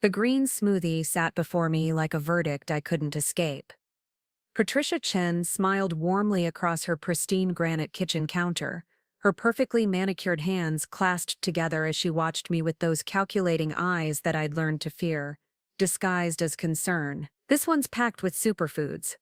The green smoothie sat before me like a verdict I couldn't escape. Patricia Chen smiled warmly across her pristine granite kitchen counter, her perfectly manicured hands clasped together as she watched me with those calculating eyes that I'd learned to fear, disguised as concern. "This one's packed with superfoods.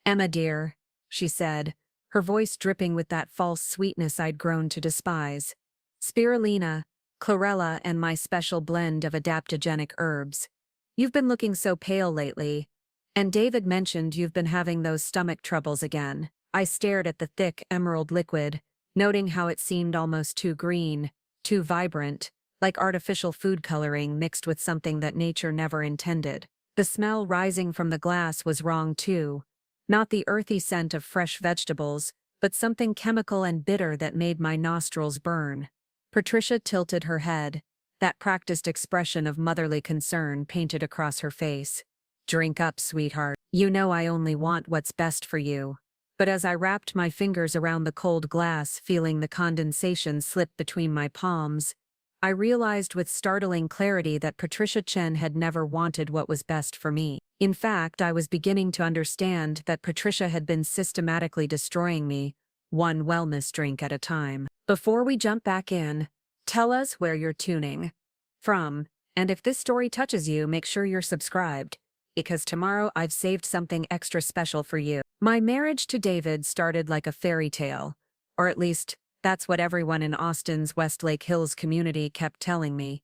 Emma dear," she said, her voice dripping with that false sweetness I'd grown to despise. "Spirulina, chlorella, and my special blend of adaptogenic herbs. You've been looking so pale lately. And David mentioned you've been having those stomach troubles again." I stared at the thick emerald liquid, noting how it seemed almost too green, too vibrant, like artificial food coloring mixed with something that nature never intended. The smell rising from the glass was wrong too. Not the earthy scent of fresh vegetables, but something chemical and bitter that made my nostrils burn. Patricia tilted her head, that practiced expression of motherly concern painted across her face. "Drink up, sweetheart. You know I only want what's best for you." But as I wrapped my fingers around the cold glass, feeling the condensation slip between my palms, I realized with startling clarity that Patricia Chen had never wanted what was best for me. In fact, I was beginning to understand that Patricia had been systematically destroying me, one wellness drink at a time. Before we jump back in, tell us where you're tuning from, and if this story touches you, make sure you're subscribed, because tomorrow I've saved something extra special for you. My marriage to David started like a fairy tale, or at least, that's what everyone in Austin's Westlake Hills community kept telling me.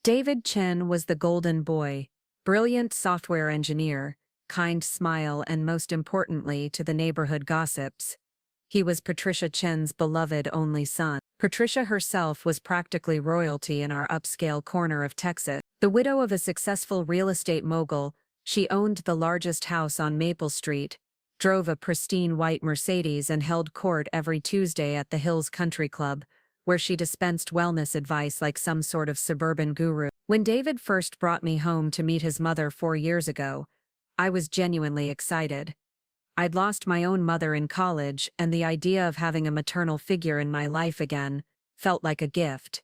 David Chen was the golden boy, brilliant software engineer, kind smile, and most importantly to the neighborhood gossips, he was Patricia Chen's beloved only son. Patricia herself was practically royalty in our upscale corner of Texas. The widow of a successful real estate mogul, she owned the largest house on Maple Street, drove a pristine white Mercedes, and held court every Tuesday at the Hills Country Club, where she dispensed wellness advice like some sort of suburban guru. When David first brought me home to meet his mother 4 years ago, I was genuinely excited. I'd lost my own mother in college, and the idea of having a maternal figure in my life again felt like a gift.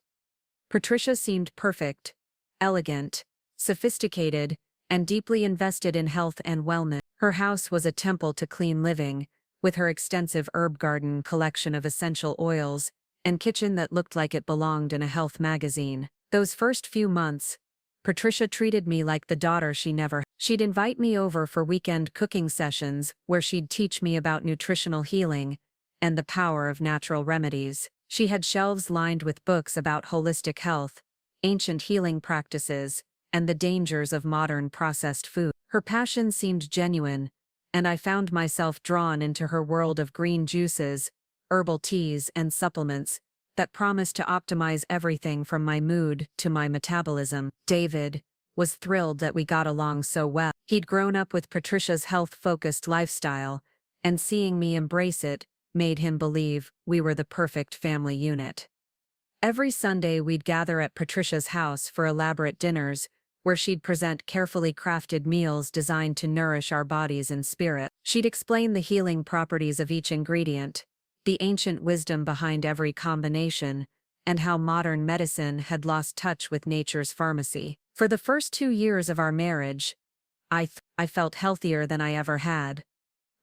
Patricia seemed perfect, elegant, sophisticated, and deeply invested in health and wellness. Her house was a temple to clean living, with her extensive herb garden, collection of essential oils, and kitchen that looked like it belonged in a health magazine. Those first few months, Patricia treated me like the daughter she never had. She'd invite me over for weekend cooking sessions where she'd teach me about nutritional healing and the power of natural remedies. She had shelves lined with books about holistic health, ancient healing practices, and the dangers of modern processed food. Her passion seemed genuine, and I found myself drawn into her world of green juices, herbal teas, and supplements that promised to optimize everything from my mood to my metabolism. David was thrilled that we got along so well. He'd grown up with Patricia's health-focused lifestyle, and seeing me embrace it made him believe we were the perfect family unit. Every Sunday we'd gather at Patricia's house for elaborate dinners, where she'd present carefully crafted meals designed to nourish our bodies and spirit. She'd explain the healing properties of each ingredient, the ancient wisdom behind every combination, and how modern medicine had lost touch with nature's pharmacy. For the first 2 years of our marriage, I felt healthier than I ever had.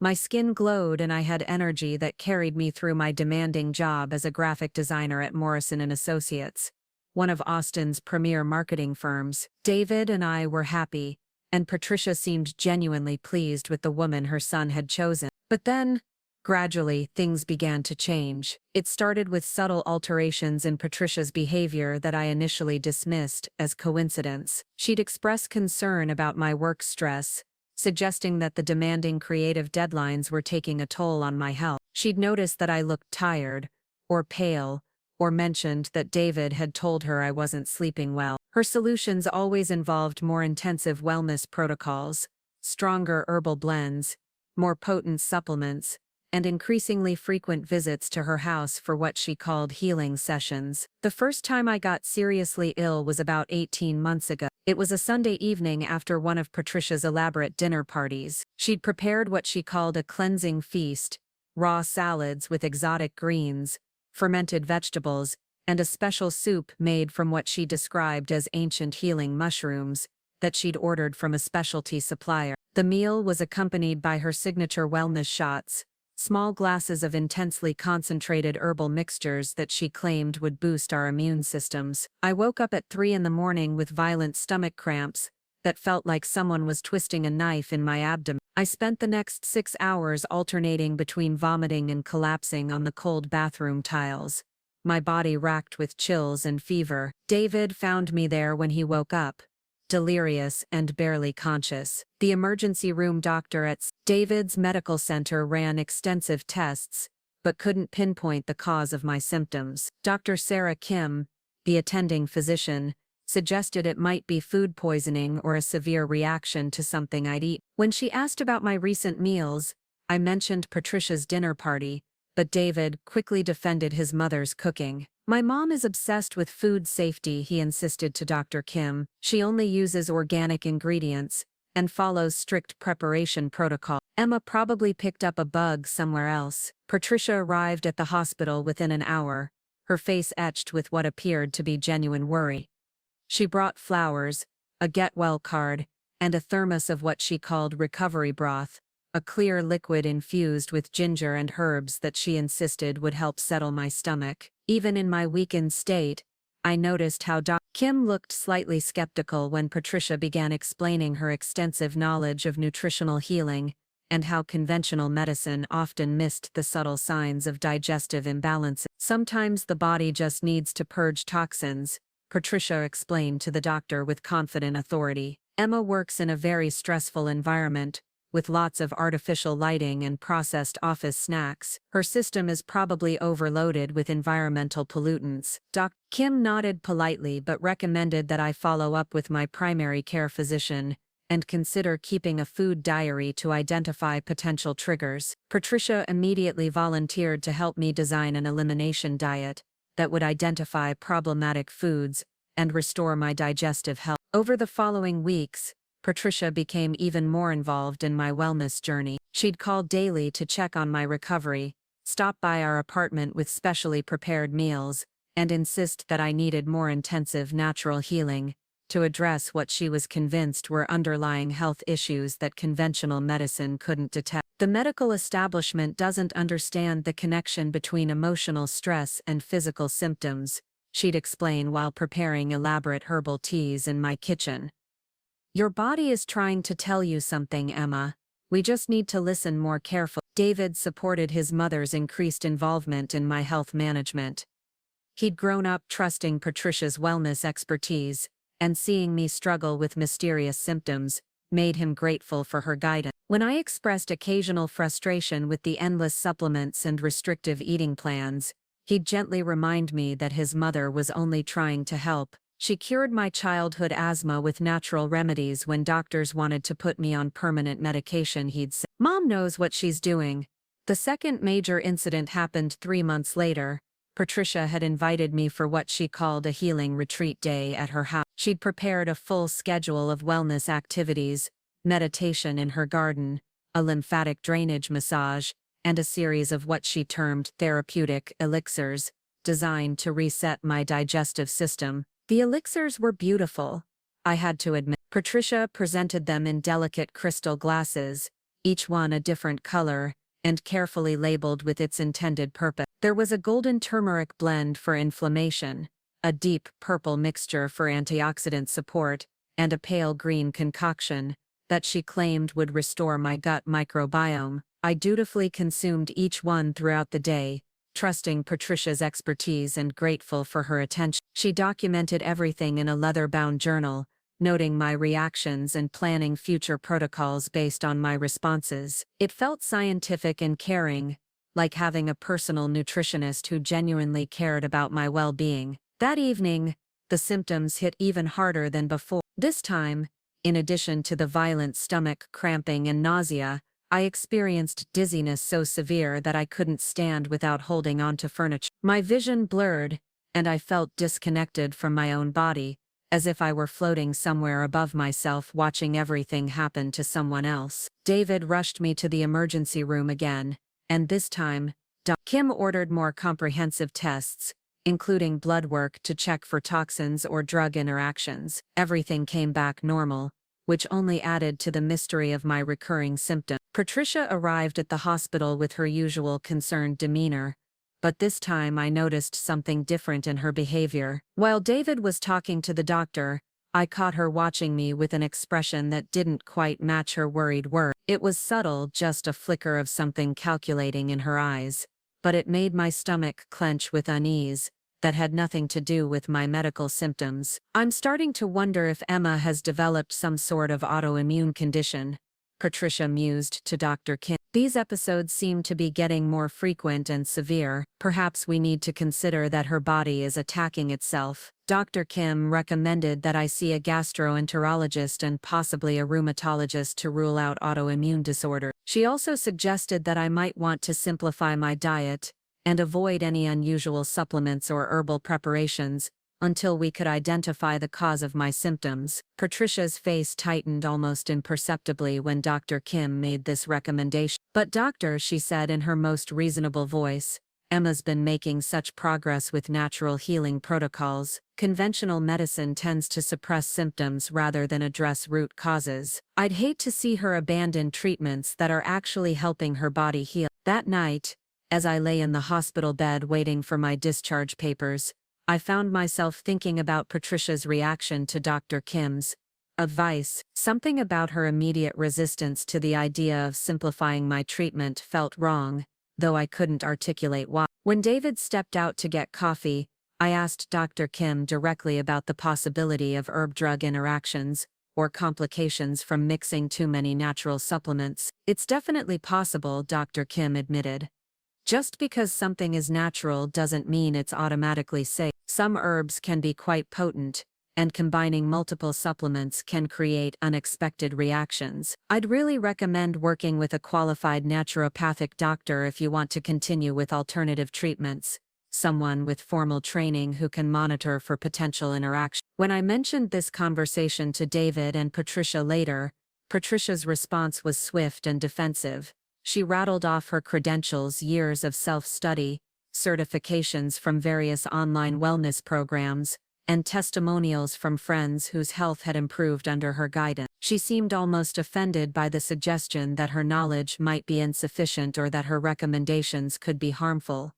My skin glowed and I had energy that carried me through my demanding job as a graphic designer at Morrison & Associates, one of Austin's premier marketing firms. David and I were happy, and Patricia seemed genuinely pleased with the woman her son had chosen. But then, gradually, things began to change. It started with subtle alterations in Patricia's behavior that I initially dismissed as coincidence. She'd express concern about my work stress, suggesting that the demanding creative deadlines were taking a toll on my health. She'd noticed that I looked tired, or pale, or mentioned that David had told her I wasn't sleeping well. Her solutions always involved more intensive wellness protocols, stronger herbal blends, more potent supplements, and increasingly frequent visits to her house for what she called healing sessions. The first time I got seriously ill was about 18 months ago. It was a Sunday evening after one of Patricia's elaborate dinner parties. She'd prepared what she called a cleansing feast, raw salads with exotic greens, fermented vegetables, and a special soup made from what she described as ancient healing mushrooms that she'd ordered from a specialty supplier. The meal was accompanied by her signature wellness shots, small glasses of intensely concentrated herbal mixtures that she claimed would boost our immune systems. I woke up at 3 in the morning with violent stomach cramps that felt like someone was twisting a knife in my abdomen. I spent the next 6 hours alternating between vomiting and collapsing on the cold bathroom tiles, my body racked with chills and fever. David found me there when he woke up, delirious and barely conscious. The emergency room doctor at David's medical center ran extensive tests, but couldn't pinpoint the cause of my symptoms. Dr. Sarah Kim, the attending physician, suggested it might be food poisoning or a severe reaction to something I'd eat. When she asked about my recent meals, I mentioned Patricia's dinner party, but David quickly defended his mother's cooking. My mom is obsessed with food safety, he insisted to Dr. Kim. She only uses organic ingredients and follows strict preparation protocol. Emma probably picked up a bug somewhere else. Patricia arrived at the hospital within an hour, her face etched with what appeared to be genuine worry. She brought flowers, a get-well card, and a thermos of what she called recovery broth, a clear liquid infused with ginger and herbs that she insisted would help settle my stomach. Even in my weakened state, I noticed how Dr. Kim looked slightly skeptical when Patricia began explaining her extensive knowledge of nutritional healing and how conventional medicine often missed the subtle signs of digestive imbalances. Sometimes the body just needs to purge toxins, Patricia explained to the doctor with confident authority. Emma works in a very stressful environment, with lots of artificial lighting and processed office snacks. Her system is probably overloaded with environmental pollutants. Dr. Kim nodded politely but recommended that I follow up with my primary care physician and consider keeping a food diary to identify potential triggers. Patricia immediately volunteered to help me design an elimination diet that would identify problematic foods and restore my digestive health. Over the following weeks, Patricia became even more involved in my wellness journey. She'd call daily to check on my recovery, stop by our apartment with specially prepared meals, and insist that I needed more intensive natural healing to address what she was convinced were underlying health issues that conventional medicine couldn't detect. The medical establishment doesn't understand the connection between emotional stress and physical symptoms, she'd explain while preparing elaborate herbal teas in my kitchen. Your body is trying to tell you something, Emma. We just need to listen more carefully. David supported his mother's increased involvement in my health management. He'd grown up trusting Patricia's wellness expertise, and seeing me struggle with mysterious symptoms made him grateful for her guidance. When I expressed occasional frustration with the endless supplements and restrictive eating plans, he'd gently remind me that his mother was only trying to help. She cured my childhood asthma with natural remedies when doctors wanted to put me on permanent medication, he'd say. Mom knows what she's doing. The second major incident happened 3 months later. Patricia had invited me for what she called a healing retreat day at her house. She'd prepared a full schedule of wellness activities, meditation in her garden, a lymphatic drainage massage, and a series of what she termed therapeutic elixirs, designed to reset my digestive system. The elixirs were beautiful, I had to admit. Patricia presented them in delicate crystal glasses, each one a different color, and carefully labeled with its intended purpose. There was a golden turmeric blend for inflammation, a deep purple mixture for antioxidant support, and a pale green concoction that she claimed would restore my gut microbiome. I dutifully consumed each one throughout the day, trusting Patricia's expertise and grateful for her attention. She documented everything in a leather-bound journal, noting my reactions and planning future protocols based on my responses. It felt scientific and caring, like having a personal nutritionist who genuinely cared about my well-being. That evening, the symptoms hit even harder than before. This time, in addition to the violent stomach cramping and nausea, I experienced dizziness so severe that I couldn't stand without holding onto furniture. My vision blurred, and I felt disconnected from my own body, as if I were floating somewhere above myself watching everything happen to someone else. David rushed me to the emergency room again, and this time, Dr. Kim ordered more comprehensive tests, including blood work to check for toxins or drug interactions. Everything came back normal, which only added to the mystery of my recurring symptoms. Patricia arrived at the hospital with her usual concerned demeanor, but this time I noticed something different in her behavior. While David was talking to the doctor, I caught her watching me with an expression that didn't quite match her worried words. It was subtle, just a flicker of something calculating in her eyes, but it made my stomach clench with unease that had nothing to do with my medical symptoms. I'm starting to wonder if Emma has developed some sort of autoimmune condition, Patricia mused to Dr. Kim. These episodes seem to be getting more frequent and severe. Perhaps we need to consider that her body is attacking itself. Dr. Kim recommended that I see a gastroenterologist and possibly a rheumatologist to rule out autoimmune disorder. She also suggested that I might want to simplify my diet and avoid any unusual supplements or herbal preparations until we could identify the cause of my symptoms. Patricia's face tightened almost imperceptibly when Dr. Kim made this recommendation. But doctor, she said in her most reasonable voice, Emma's been making such progress with natural healing protocols. Conventional medicine tends to suppress symptoms rather than address root causes. I'd hate to see her abandon treatments that are actually helping her body heal. That night, as I lay in the hospital bed waiting for my discharge papers, I found myself thinking about Patricia's reaction to Dr. Kim's advice. Something about her immediate resistance to the idea of simplifying my treatment felt wrong, though I couldn't articulate why. When David stepped out to get coffee, I asked Dr. Kim directly about the possibility of herb-drug interactions or complications from mixing too many natural supplements. It's definitely possible, Dr. Kim admitted. Just because something is natural doesn't mean it's automatically safe. Some herbs can be quite potent, and combining multiple supplements can create unexpected reactions. I'd really recommend working with a qualified naturopathic doctor if you want to continue with alternative treatments, someone with formal training who can monitor for potential interaction. When I mentioned this conversation to David and Patricia later, Patricia's response was swift and defensive. She rattled off her credentials, years of self-study, certifications from various online wellness programs, and testimonials from friends whose health had improved under her guidance. She seemed almost offended by the suggestion that her knowledge might be insufficient or that her recommendations could be harmful.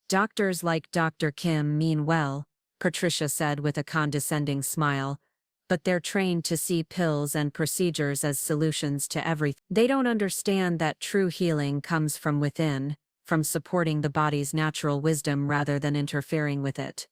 Doctors like Dr. Kim mean well, Patricia said with a condescending smile, but they're trained to see pills and procedures as solutions to everything. They don't understand that true healing comes from within, from supporting the body's natural wisdom rather than interfering with it.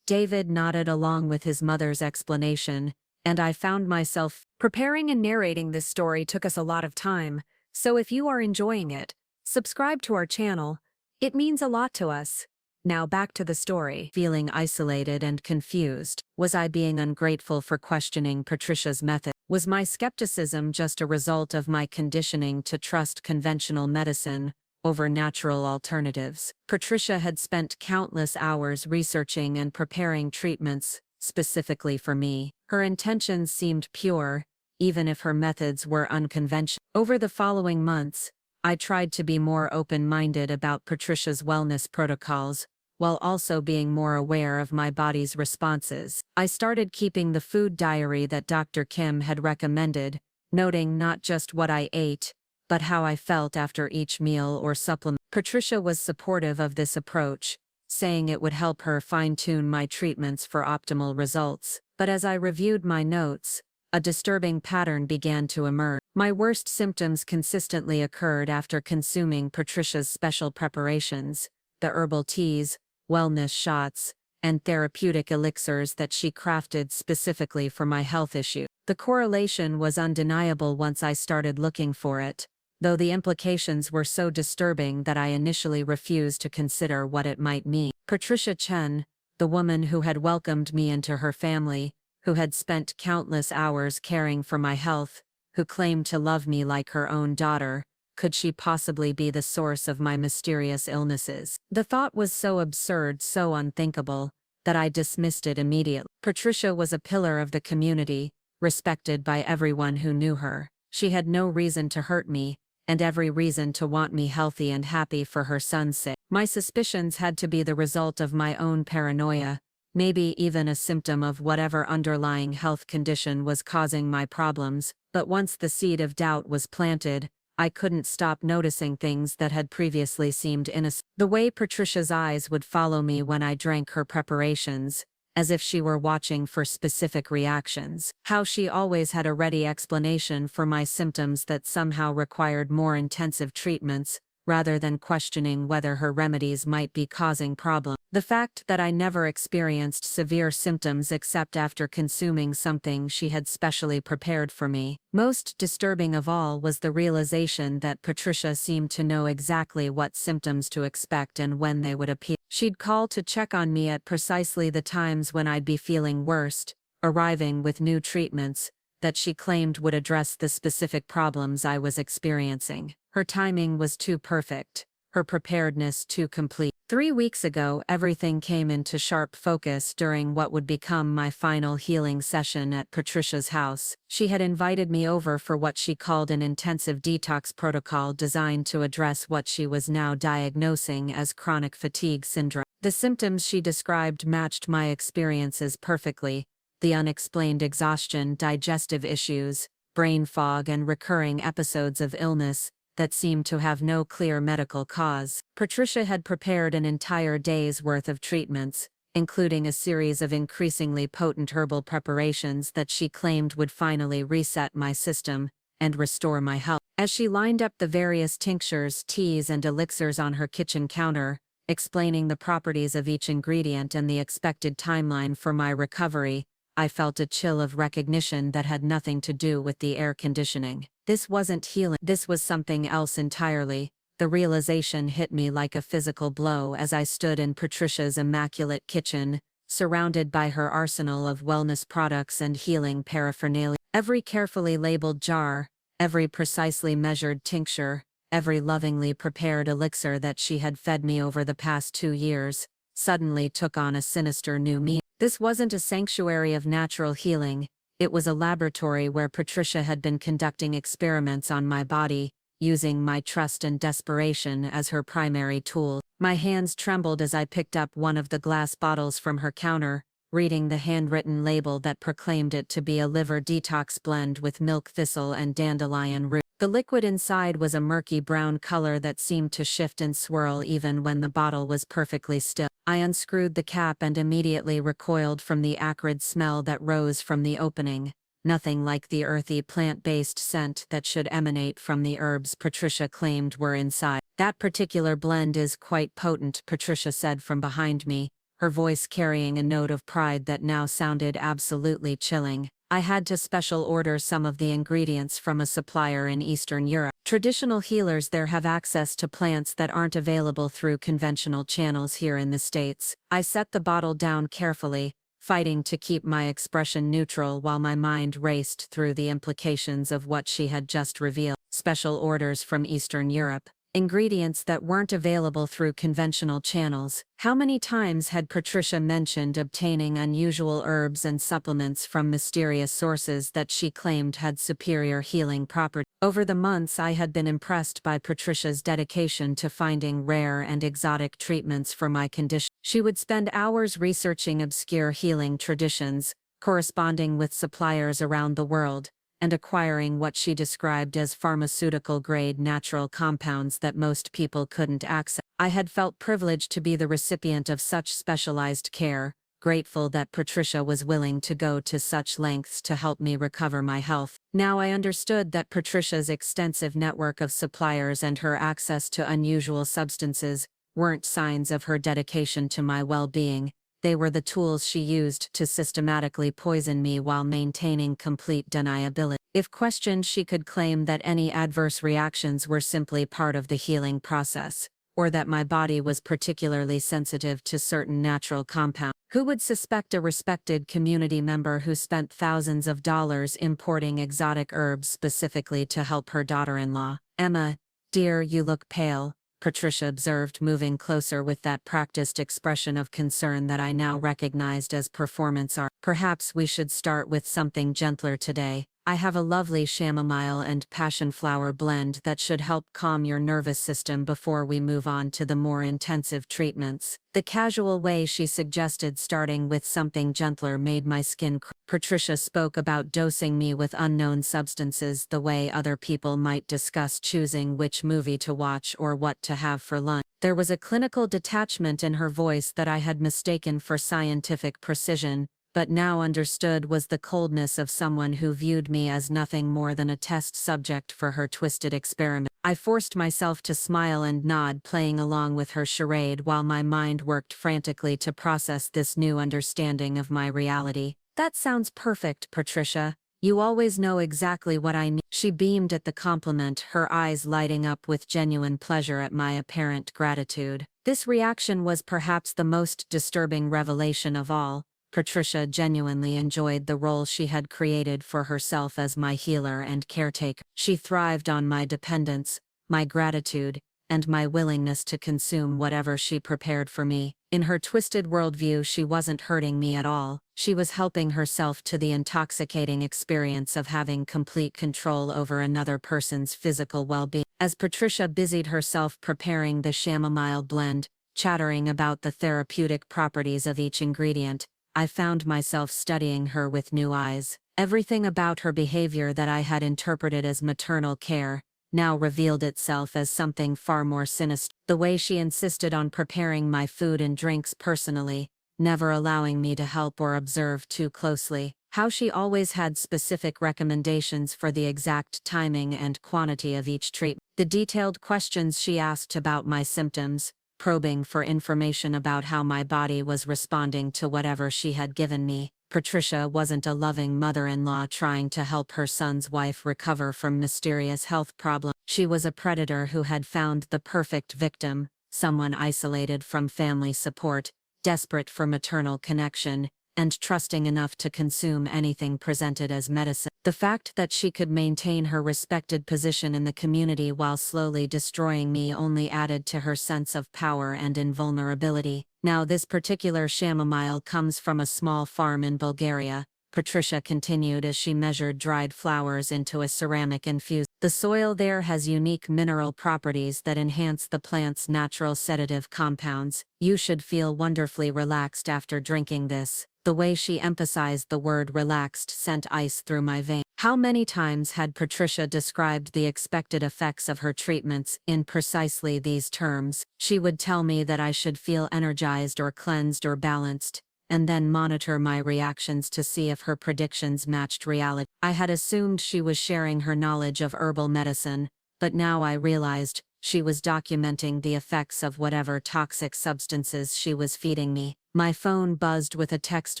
David nodded along with his mother's explanation, and I found myself preparing and narrating this story took us a lot of time, so if you are enjoying it, subscribe to our channel. It means a lot to us. Now back to the story. Feeling isolated and confused, was I being ungrateful for questioning Patricia's method? Was my skepticism just a result of my conditioning to trust conventional medicine over natural alternatives? Patricia had spent countless hours researching and preparing treatments specifically for me. Her intentions seemed pure, even if her methods were unconventional. Over the following months, I tried to be more open-minded about Patricia's wellness protocols, while also being more aware of my body's responses. I started keeping the food diary that Dr. Kim had recommended, noting not just what I ate, but how I felt after each meal or supplement. Patricia was supportive of this approach, saying it would help her fine-tune my treatments for optimal results. But as I reviewed my notes, a disturbing pattern began to emerge. My worst symptoms consistently occurred after consuming Patricia's special preparations, the herbal teas, wellness shots, and therapeutic elixirs that she crafted specifically for my health issue. The correlation was undeniable once I started looking for it, though the implications were so disturbing that I initially refused to consider what it might mean. Patricia Chen, the woman who had welcomed me into her family, who had spent countless hours caring for my health, who claimed to love me like her own daughter, could she possibly be the source of my mysterious illnesses? The thought was so absurd, so unthinkable, that I dismissed it immediately. Patricia was a pillar of the community, respected by everyone who knew her. She had no reason to hurt me, and every reason to want me healthy and happy for her son's sake. My suspicions had to be the result of my own paranoia, maybe even a symptom of whatever underlying health condition was causing my problems, but once the seed of doubt was planted, I couldn't stop noticing things that had previously seemed innocent. The way Patricia's eyes would follow me when I drank her preparations, as if she were watching for specific reactions. How she always had a ready explanation for my symptoms that somehow required more intensive treatments, rather than questioning whether her remedies might be causing problems. The fact that I never experienced severe symptoms except after consuming something she had specially prepared for me. Most disturbing of all was the realization that Patricia seemed to know exactly what symptoms to expect and when they would appear. She'd call to check on me at precisely the times when I'd be feeling worst, arriving with new treatments that she claimed would address the specific problems I was experiencing. Her timing was too perfect, her preparedness too complete. 3 weeks ago, everything came into sharp focus during what would become my final healing session at Patricia's house. She had invited me over for what she called an intensive detox protocol designed to address what she was now diagnosing as chronic fatigue syndrome. The symptoms she described matched my experiences perfectly: the unexplained exhaustion, digestive issues, brain fog, and recurring episodes of illness that seemed to have no clear medical cause. Patricia had prepared an entire day's worth of treatments, including a series of increasingly potent herbal preparations that she claimed would finally reset my system and restore my health. As she lined up the various tinctures, teas, and elixirs on her kitchen counter, explaining the properties of each ingredient and the expected timeline for my recovery, I felt a chill of recognition that had nothing to do with the air conditioning. This wasn't healing, this was something else entirely. The realization hit me like a physical blow as I stood in Patricia's immaculate kitchen, surrounded by her arsenal of wellness products and healing paraphernalia. Every carefully labeled jar, every precisely measured tincture, every lovingly prepared elixir that she had fed me over the past 2 years, suddenly took on a sinister new meaning. This wasn't a sanctuary of natural healing, it was a laboratory where Patricia had been conducting experiments on my body, using my trust and desperation as her primary tool. My hands trembled as I picked up one of the glass bottles from her counter, reading the handwritten label that proclaimed it to be a liver detox blend with milk thistle and dandelion root. The liquid inside was a murky brown color that seemed to shift and swirl even when the bottle was perfectly still. I unscrewed the cap and immediately recoiled from the acrid smell that rose from the opening. Nothing like the earthy plant-based scent that should emanate from the herbs Patricia claimed were inside. That particular blend is quite potent, Patricia said from behind me, her voice carrying a note of pride that now sounded absolutely chilling. I had to special order some of the ingredients from a supplier in Eastern Europe. Traditional healers there have access to plants that aren't available through conventional channels here in the States. I set the bottle down carefully, fighting to keep my expression neutral while my mind raced through the implications of what she had just revealed. Special orders from Eastern Europe. Ingredients that weren't available through conventional channels. How many times had Patricia mentioned obtaining unusual herbs and supplements from mysterious sources that she claimed had superior healing properties? Over the months I had been impressed by Patricia's dedication to finding rare and exotic treatments for my condition. She would spend hours researching obscure healing traditions, corresponding with suppliers around the world, and acquiring what she described as pharmaceutical-grade natural compounds that most people couldn't access. I had felt privileged to be the recipient of such specialized care, grateful that Patricia was willing to go to such lengths to help me recover my health. Now I understood that Patricia's extensive network of suppliers and her access to unusual substances weren't signs of her dedication to my well-being. They were the tools she used to systematically poison me while maintaining complete deniability. If questioned, she could claim that any adverse reactions were simply part of the healing process, or that my body was particularly sensitive to certain natural compounds. Who would suspect a respected community member who spent thousands of dollars importing exotic herbs specifically to help her daughter-in-law? Emma, dear, you look pale, Patricia observed, moving closer with that practiced expression of concern that I now recognized as performance art. Perhaps we should start with something gentler today. I have a lovely chamomile and passionflower blend that should help calm your nervous system before we move on to the more intensive treatments. The casual way she suggested starting with something gentler made my skin crawl. Patricia spoke about dosing me with unknown substances the way other people might discuss choosing which movie to watch or what to have for lunch. There was a clinical detachment in her voice that I had mistaken for scientific precision, but now understood was the coldness of someone who viewed me as nothing more than a test subject for her twisted experiment. I forced myself to smile and nod, playing along with her charade while my mind worked frantically to process this new understanding of my reality. That sounds perfect, Patricia. You always know exactly what I need. She beamed at the compliment, her eyes lighting up with genuine pleasure at my apparent gratitude. This reaction was perhaps the most disturbing revelation of all. Patricia genuinely enjoyed the role she had created for herself as my healer and caretaker. She thrived on my dependence, my gratitude, and my willingness to consume whatever she prepared for me. In her twisted worldview, she wasn't hurting me at all. She was helping herself to the intoxicating experience of having complete control over another person's physical well-being. As Patricia busied herself preparing the chamomile blend, chattering about the therapeutic properties of each ingredient, I found myself studying her with new eyes. Everything about her behavior that I had interpreted as maternal care now revealed itself as something far more sinister. The way she insisted on preparing my food and drinks personally, never allowing me to help or observe too closely. How she always had specific recommendations for the exact timing and quantity of each treatment. The detailed questions she asked about my symptoms, probing for information about how my body was responding to whatever she had given me. Patricia wasn't a loving mother-in-law trying to help her son's wife recover from mysterious health problems. She was a predator who had found the perfect victim, someone isolated from family support, desperate for maternal connection, and trusting enough to consume anything presented as medicine. The fact that she could maintain her respected position in the community while slowly destroying me only added to her sense of power and invulnerability. Now, this particular chamomile comes from a small farm in Bulgaria, Patricia continued as she measured dried flowers into a ceramic infused. The soil there has unique mineral properties that enhance the plant's natural sedative compounds. You should feel wonderfully relaxed after drinking this. The way she emphasized the word relaxed sent ice through my veins. How many times had Patricia described the expected effects of her treatments in precisely these terms? She would tell me that I should feel energized or cleansed or balanced, and then monitor my reactions to see if her predictions matched reality. I had assumed she was sharing her knowledge of herbal medicine, but now I realized she was documenting the effects of whatever toxic substances she was feeding me. My phone buzzed with a text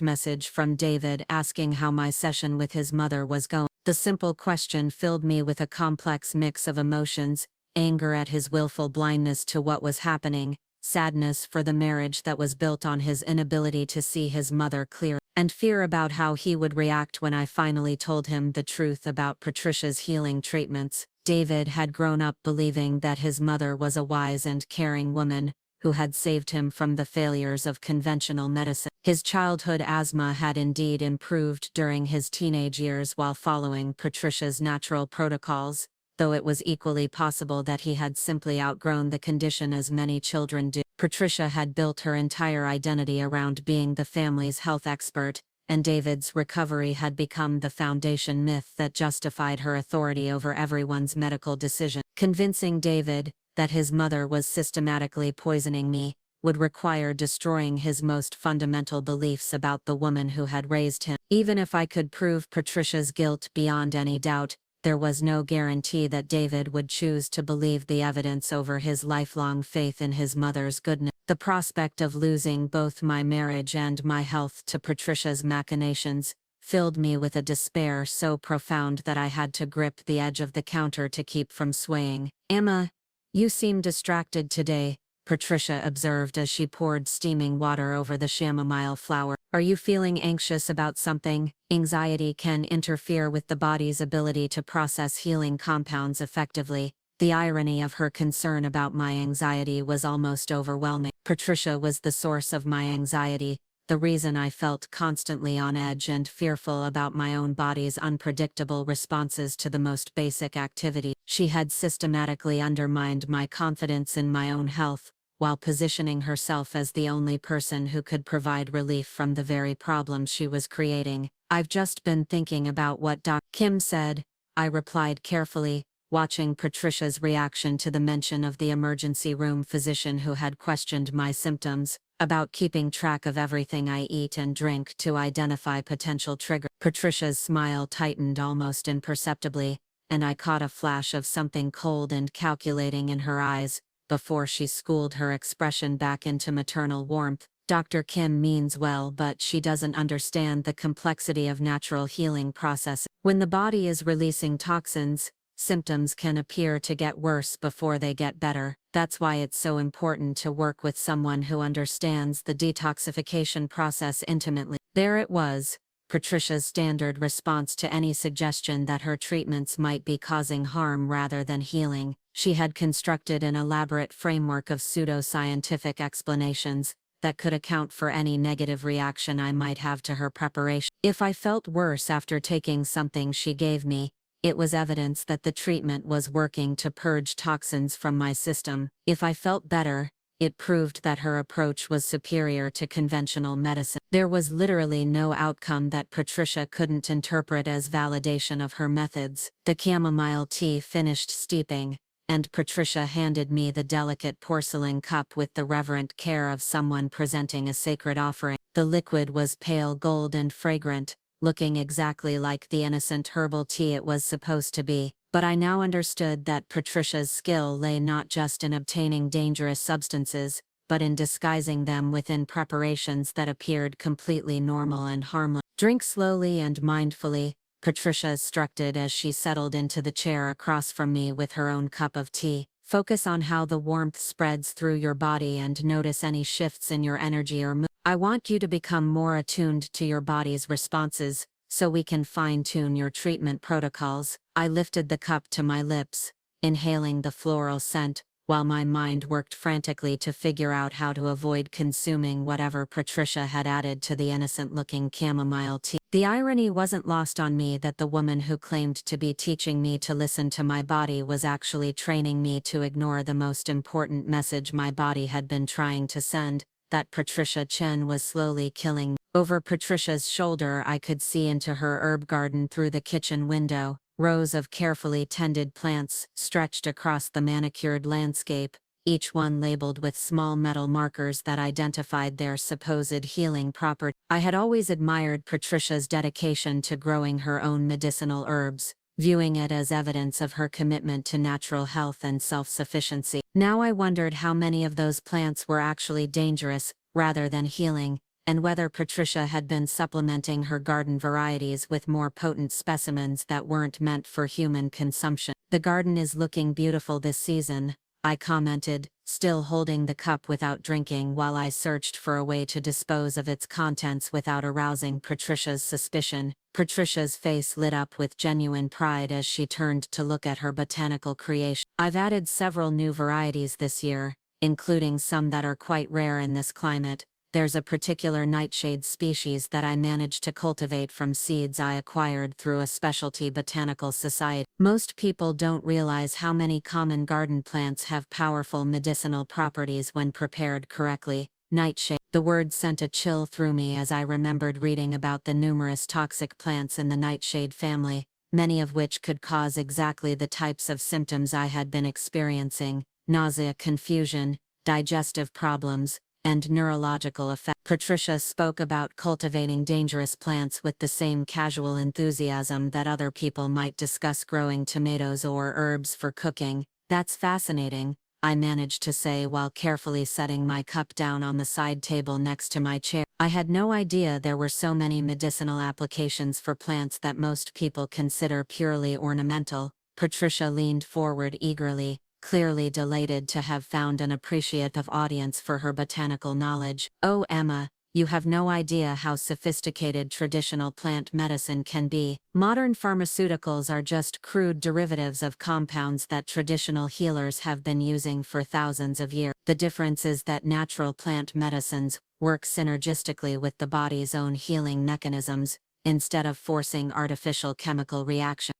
message from David asking how my session with his mother was going. The simple question filled me with a complex mix of emotions: anger at his willful blindness to what was happening, sadness for the marriage that was built on his inability to see his mother clearly, and fear about how he would react when I finally told him the truth about Patricia's healing treatments. David had grown up believing that his mother was a wise and caring woman who had saved him from the failures of conventional medicine. His childhood asthma had indeed improved during his teenage years while following Patricia's natural protocols, though it was equally possible that he had simply outgrown the condition as many children do. Patricia had built her entire identity around being the family's health expert, and David's recovery had become the foundation myth that justified her authority over everyone's medical decision. Convincing David that his mother was systematically poisoning me would require destroying his most fundamental beliefs about the woman who had raised him. Even if I could prove Patricia's guilt beyond any doubt, there was no guarantee that David would choose to believe the evidence over his lifelong faith in his mother's goodness. The prospect of losing both my marriage and my health to Patricia's machinations filled me with a despair so profound that I had to grip the edge of the counter to keep from swaying. "Emma, you seem distracted today," Patricia observed as she poured steaming water over the chamomile flower. "Are you feeling anxious about something?" Anxiety can interfere with the body's ability to process healing compounds effectively. The irony of her concern about my anxiety was almost overwhelming. Patricia was the source of my anxiety, the reason I felt constantly on edge and fearful about my own body's unpredictable responses to the most basic activity. She had systematically undermined my confidence in my own health, while positioning herself as the only person who could provide relief from the very problems she was creating. "I've just been thinking about what Dr. Kim said," I replied carefully, watching Patricia's reaction to the mention of the emergency room physician who had questioned my symptoms, about keeping track of everything I eat and drink to identify potential triggers. Patricia's smile tightened almost imperceptibly, and I caught a flash of something cold and calculating in her eyes, before she schooled her expression back into maternal warmth. "Dr. Kim means well, but she doesn't understand the complexity of natural healing process. When the body is releasing toxins, symptoms can appear to get worse before they get better. That's why it's so important to work with someone who understands the detoxification process intimately." There it was, Patricia's standard response to any suggestion that her treatments might be causing harm rather than healing. She had constructed an elaborate framework of pseudo-scientific explanations that could account for any negative reaction I might have to her preparation. If I felt worse after taking something she gave me, it was evidence that the treatment was working to purge toxins from my system. If I felt better, it proved that her approach was superior to conventional medicine. There was literally no outcome that Patricia couldn't interpret as validation of her methods. The chamomile tea finished steeping, and Patricia handed me the delicate porcelain cup with the reverent care of someone presenting a sacred offering. The liquid was pale gold and fragrant, looking exactly like the innocent herbal tea it was supposed to be. But I now understood that Patricia's skill lay not just in obtaining dangerous substances, but in disguising them within preparations that appeared completely normal and harmless. "Drink slowly and mindfully," Patricia instructed as she settled into the chair across from me with her own cup of tea. "Focus on how the warmth spreads through your body and notice any shifts in your energy or mood. I want you to become more attuned to your body's responses, so we can fine-tune your treatment protocols." I lifted the cup to my lips, inhaling the floral scent, while my mind worked frantically to figure out how to avoid consuming whatever Patricia had added to the innocent-looking chamomile tea. The irony wasn't lost on me that the woman who claimed to be teaching me to listen to my body was actually training me to ignore the most important message my body had been trying to send, that Patricia Chen was slowly killing me. Over Patricia's shoulder I could see into her herb garden through the kitchen window. Rows of carefully tended plants stretched across the manicured landscape, each one labeled with small metal markers that identified their supposed healing properties. I had always admired Patricia's dedication to growing her own medicinal herbs, viewing it as evidence of her commitment to natural health and self-sufficiency. Now I wondered how many of those plants were actually dangerous, rather than healing, and whether Patricia had been supplementing her garden varieties with more potent specimens that weren't meant for human consumption. "The garden is looking beautiful this season," I commented, still holding the cup without drinking while I searched for a way to dispose of its contents without arousing Patricia's suspicion. Patricia's face lit up with genuine pride as she turned to look at her botanical creation. "I've added several new varieties this year, including some that are quite rare in this climate. There's a particular nightshade species that I managed to cultivate from seeds I acquired through a specialty botanical society. Most people don't realize how many common garden plants have powerful medicinal properties when prepared correctly. Nightshade." The word sent a chill through me as I remembered reading about the numerous toxic plants in the nightshade family, many of which could cause exactly the types of symptoms I had been experiencing: nausea, confusion, digestive problems, and neurological effects. Patricia spoke about cultivating dangerous plants with the same casual enthusiasm that other people might discuss growing tomatoes or herbs for cooking. "That's fascinating," I managed to say while carefully setting my cup down on the side table next to my chair. "I had no idea there were so many medicinal applications for plants that most people consider purely ornamental." Patricia leaned forward eagerly, clearly delighted to have found an appreciative audience for her botanical knowledge. "Oh, Emma, You have no idea how sophisticated traditional plant medicine can be. Modern pharmaceuticals are just crude derivatives of compounds that traditional healers have been using for thousands of years. The difference is that natural plant medicines work synergistically with the body's own healing mechanisms, instead of forcing artificial chemical reactions.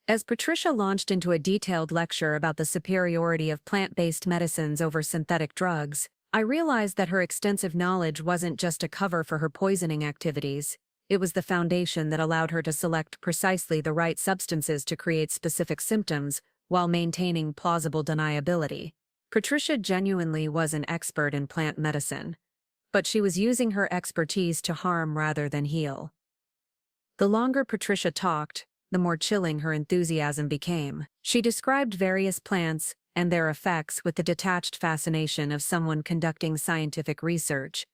As Patricia launched into a detailed lecture about the superiority of plant-based medicines over synthetic drugs, I realized that her extensive knowledge wasn't just a cover for her poisoning activities. It was the foundation that allowed her to select precisely the right substances to create specific symptoms while maintaining plausible deniability. Patricia genuinely was an expert in plant medicine, but she was using her expertise to harm rather than heal. The longer Patricia talked, the more chilling her enthusiasm became. She described various plants and their effects with the detached fascination of someone conducting scientific research,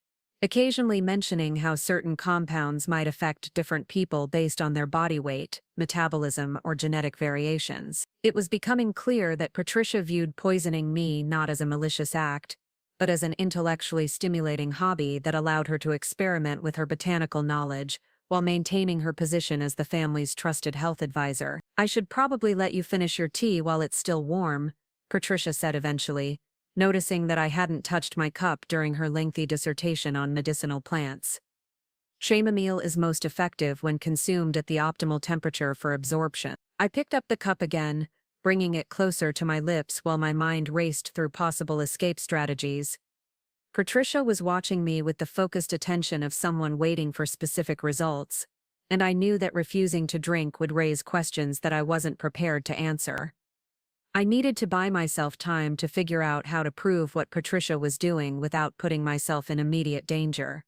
occasionally mentioning how certain compounds might affect different people based on their body weight, metabolism, or genetic variations. It was becoming clear that Patricia viewed poisoning me not as a malicious act, but as an intellectually stimulating hobby that allowed her to experiment with her botanical knowledge while maintaining her position as the family's trusted health advisor. "I should probably let you finish your tea while it's still warm," Patricia said eventually, noticing that I hadn't touched my cup during her lengthy dissertation on medicinal plants. Chamomile is most effective when consumed at the optimal temperature for absorption. I picked up the cup again, bringing it closer to my lips while my mind raced through possible escape strategies. Patricia was watching me with the focused attention of someone waiting for specific results, and I knew that refusing to drink would raise questions that I wasn't prepared to answer. I needed to buy myself time to figure out how to prove what Patricia was doing without putting myself in immediate danger.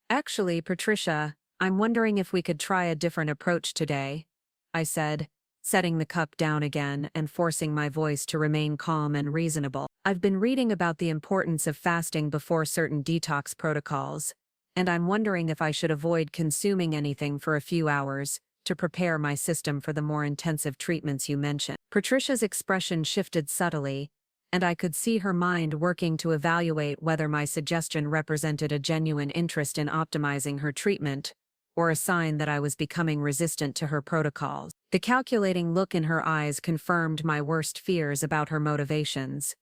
"Actually, Patricia, I'm wondering if we could try a different approach today," I said, setting the cup down again and forcing my voice to remain calm and reasonable. "I've been reading about the importance of fasting before certain detox protocols, and I'm wondering if I should avoid consuming anything for a few hours to prepare my system for the more intensive treatments you mentioned." Patricia's expression shifted subtly, and I could see her mind working to evaluate whether my suggestion represented a genuine interest in optimizing her treatment, or a sign that I was becoming resistant to her protocols. The calculating look in her eyes confirmed my worst fears about her motivations,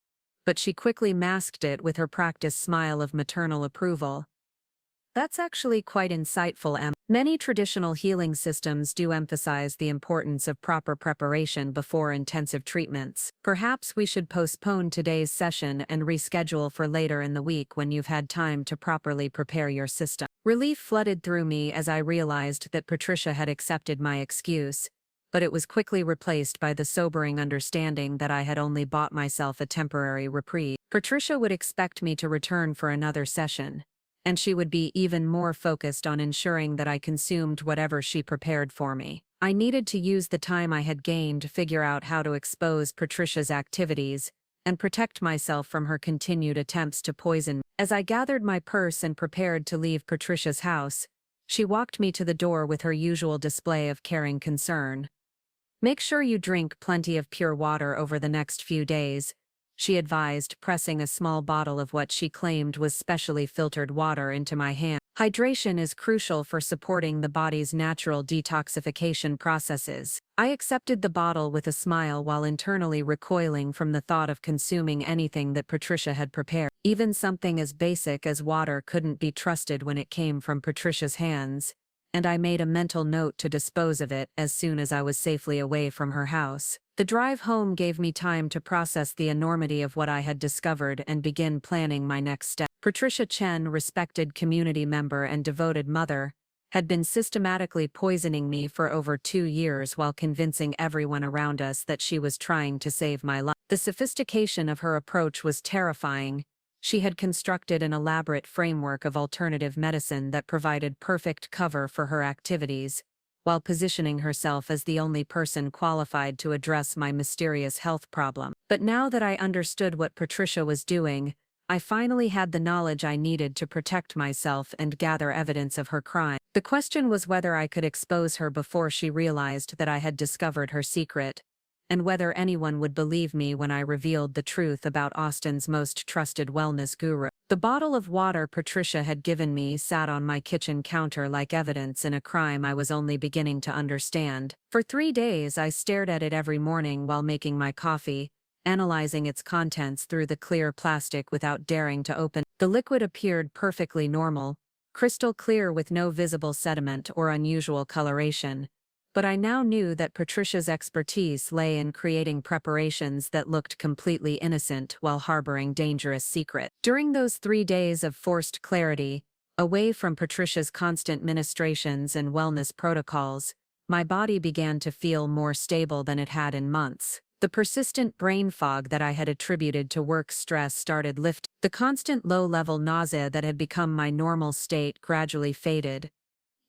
but she quickly masked it with her practiced smile of maternal approval. "That's actually quite insightful, Em. Many traditional healing systems do emphasize the importance of proper preparation before intensive treatments. Perhaps we should postpone today's session and reschedule for later in the week when you've had time to properly prepare your system." Relief flooded through me as I realized that Patricia had accepted my excuse, but it was quickly replaced by the sobering understanding that I had only bought myself a temporary reprieve. Patricia would expect me to return for another session, and she would be even more focused on ensuring that I consumed whatever she prepared for me. I needed to use the time I had gained to figure out how to expose Patricia's activities and protect myself from her continued attempts to poison me. As I gathered my purse and prepared to leave Patricia's house, she walked me to the door with her usual display of caring concern. "Make sure you drink plenty of pure water over the next few days," she advised, pressing a small bottle of what she claimed was specially filtered water into my hand. "Hydration is crucial for supporting the body's natural detoxification processes." I accepted the bottle with a smile while internally recoiling from the thought of consuming anything that Patricia had prepared. Even something as basic as water couldn't be trusted when it came from Patricia's hands, and I made a mental note to dispose of it as soon as I was safely away from her house. The drive home gave me time to process the enormity of what I had discovered and begin planning my next step. Patricia Chen, respected community member and devoted mother, had been systematically poisoning me for over 2 years while convincing everyone around us that she was trying to save my life. The sophistication of her approach was terrifying. She had constructed an elaborate framework of alternative medicine that provided perfect cover for her activities, while positioning herself as the only person qualified to address my mysterious health problem. But now that I understood what Patricia was doing, I finally had the knowledge I needed to protect myself and gather evidence of her crime. The question was whether I could expose her before she realized that I had discovered her secret, and whether anyone would believe me when I revealed the truth about Austin's most trusted wellness guru. The bottle of water Patricia had given me sat on my kitchen counter like evidence in a crime I was only beginning to understand. For 3 days I stared at it every morning while making my coffee, analyzing its contents through the clear plastic without daring to open. The liquid appeared perfectly normal, crystal clear with no visible sediment or unusual coloration. But I now knew that Patricia's expertise lay in creating preparations that looked completely innocent while harboring dangerous secrets. During those 3 days of forced clarity, away from Patricia's constant ministrations and wellness protocols, my body began to feel more stable than it had in months. The persistent brain fog that I had attributed to work stress started lifting. The constant low-level nausea that had become my normal state gradually faded.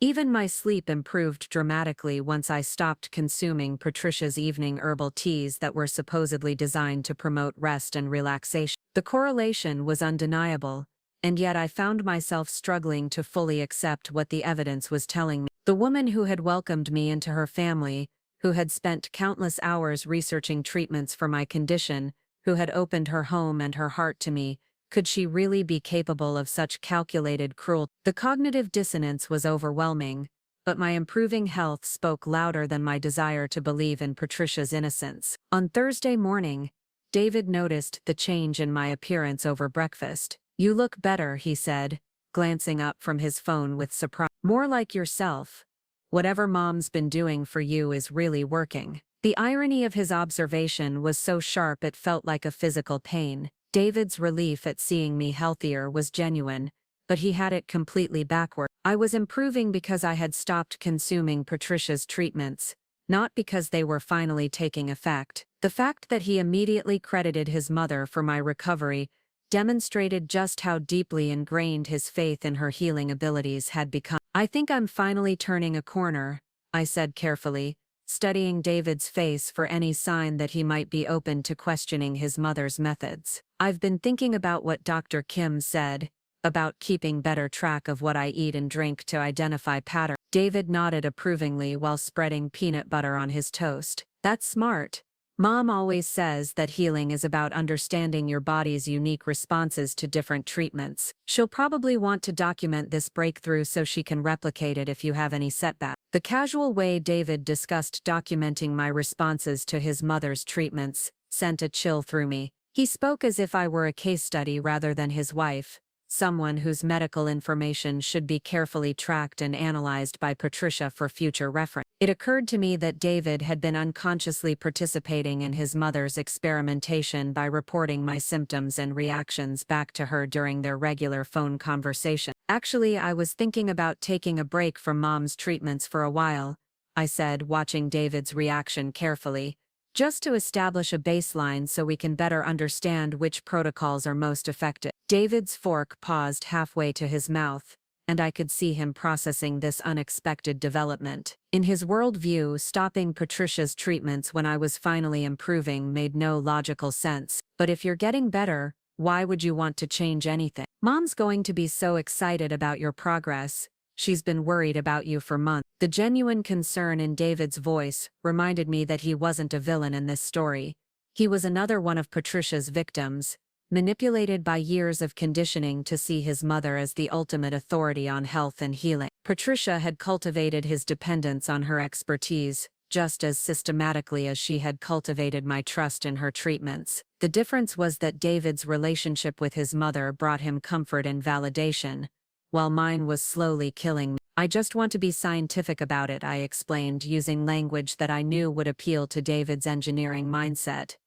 Even my sleep improved dramatically once I stopped consuming Patricia's evening herbal teas that were supposedly designed to promote rest and relaxation. The correlation was undeniable, and yet I found myself struggling to fully accept what the evidence was telling me. The woman who had welcomed me into her family, who had spent countless hours researching treatments for my condition, who had opened her home and her heart to me, could she really be capable of such calculated cruelty? The cognitive dissonance was overwhelming, but my improving health spoke louder than my desire to believe in Patricia's innocence. On Thursday morning, David noticed the change in my appearance over breakfast. "You look better," he said, glancing up from his phone with surprise. "More like yourself. Whatever Mom's been doing for you is really working." The irony of his observation was so sharp it felt like a physical pain. David's relief at seeing me healthier was genuine, but he had it completely backward. I was improving because I had stopped consuming Patricia's treatments, not because they were finally taking effect. The fact that he immediately credited his mother for my recovery demonstrated just how deeply ingrained his faith in her healing abilities had become. "I think I'm finally turning a corner," I said carefully, studying David's face for any sign that he might be open to questioning his mother's methods. "I've been thinking about what Dr. Kim said, about keeping better track of what I eat and drink to identify patterns." David nodded approvingly while spreading peanut butter on his toast. "That's smart. Mom always says that healing is about understanding your body's unique responses to different treatments. She'll probably want to document this breakthrough so she can replicate it if you have any setbacks." The casual way David discussed documenting my responses to his mother's treatments sent a chill through me. He spoke as if I were a case study rather than his wife, someone whose medical information should be carefully tracked and analyzed by Patricia for future reference. It occurred to me that David had been unconsciously participating in his mother's experimentation by reporting my symptoms and reactions back to her during their regular phone conversation. "Actually, I was thinking about taking a break from Mom's treatments for a while," I said, watching David's reaction carefully, "just to establish a baseline so we can better understand which protocols are most effective." David's fork paused halfway to his mouth, and I could see him processing this unexpected development. In his worldview, stopping Patricia's treatments when I was finally improving made no logical sense. "But if you're getting better, why would you want to change anything? Mom's going to be so excited about your progress. She's been worried about you for months." The genuine concern in David's voice reminded me that he wasn't a villain in this story. He was another one of Patricia's victims, manipulated by years of conditioning to see his mother as the ultimate authority on health and healing. Patricia had cultivated his dependence on her expertise, just as systematically as she had cultivated my trust in her treatments. The difference was that David's relationship with his mother brought him comfort and validation, while mine was slowly killing me. "I just want to be scientific about it," I explained, using language that I knew would appeal to David's engineering mindset.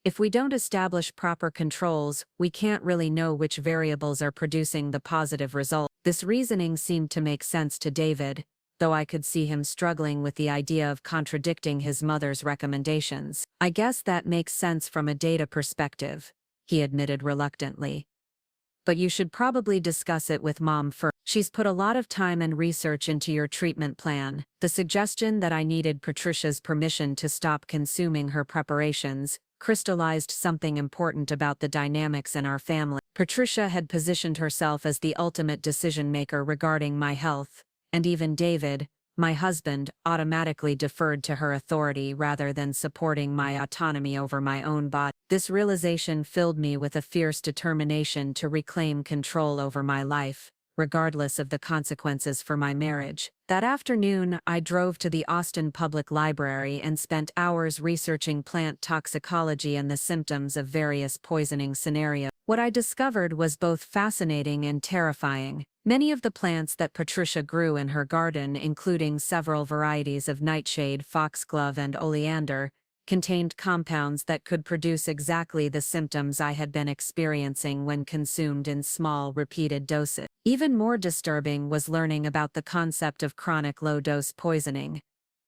"If we don't establish proper controls, we can't really know which variables are producing the positive result." This reasoning seemed to make sense to David, though I could see him struggling with the idea of contradicting his mother's recommendations. "I guess that makes sense from a data perspective," he admitted reluctantly. "But you should probably discuss it with Mom first. She's put a lot of time and research into your treatment plan." The suggestion that I needed Patricia's permission to stop consuming her preparations crystallized something important about the dynamics in our family. Patricia had positioned herself as the ultimate decision-maker regarding my health, and even David, My husband automatically deferred to her authority rather than supporting my autonomy over my own body. This realization filled me with a fierce determination to reclaim control over my life, regardless of the consequences for my marriage. That afternoon, I drove to the Austin Public Library and spent hours researching plant toxicology and the symptoms of various poisoning scenarios. What I discovered was both fascinating and terrifying. Many of the plants that Patricia grew in her garden, including several varieties of nightshade, foxglove, and oleander, contained compounds that could produce exactly the symptoms I had been experiencing when consumed in small, repeated doses. Even more disturbing was learning about the concept of chronic low-dose poisoning,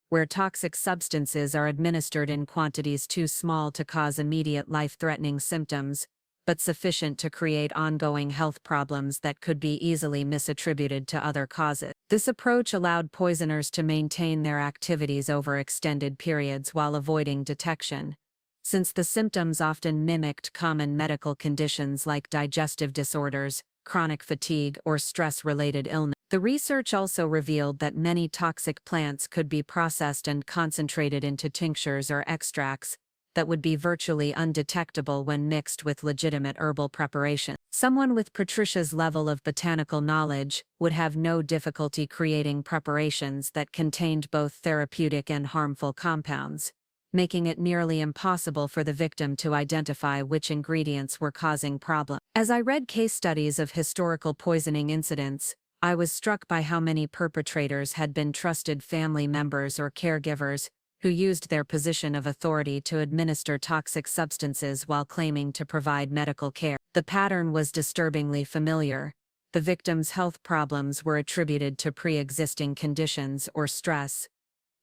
where toxic substances are administered in quantities too small to cause immediate life-threatening symptoms, but sufficient to create ongoing health problems that could be easily misattributed to other causes. This approach allowed poisoners to maintain their activities over extended periods while avoiding detection, since the symptoms often mimicked common medical conditions like digestive disorders, chronic fatigue, or stress-related illness. The research also revealed that many toxic plants could be processed and concentrated into tinctures or extracts that would be virtually undetectable when mixed with legitimate herbal preparation. Someone with Patricia's level of botanical knowledge would have no difficulty creating preparations that contained both therapeutic and harmful compounds, making it nearly impossible for the victim to identify which ingredients were causing problems. As I read case studies of historical poisoning incidents, I was struck by how many perpetrators had been trusted family members or caregivers who used their position of authority to administer toxic substances while claiming to provide medical care. The pattern was disturbingly familiar. The victim's health problems were attributed to pre-existing conditions or stress.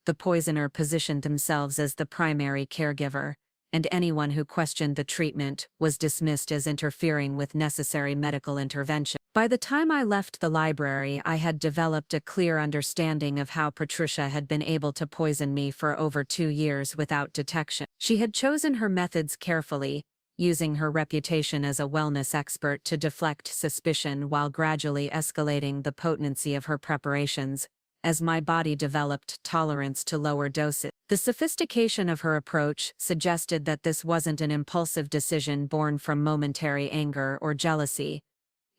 The poisoner positioned themselves as the primary caregiver, and anyone who questioned the treatment was dismissed as interfering with necessary medical intervention. By the time I left the library, I had developed a clear understanding of how Patricia had been able to poison me for over 2 years without detection. She had chosen her methods carefully, using her reputation as a wellness expert to deflect suspicion while gradually escalating the potency of her preparations, as my body developed tolerance to lower doses. The sophistication of her approach suggested that this wasn't an impulsive decision born from momentary anger or jealousy.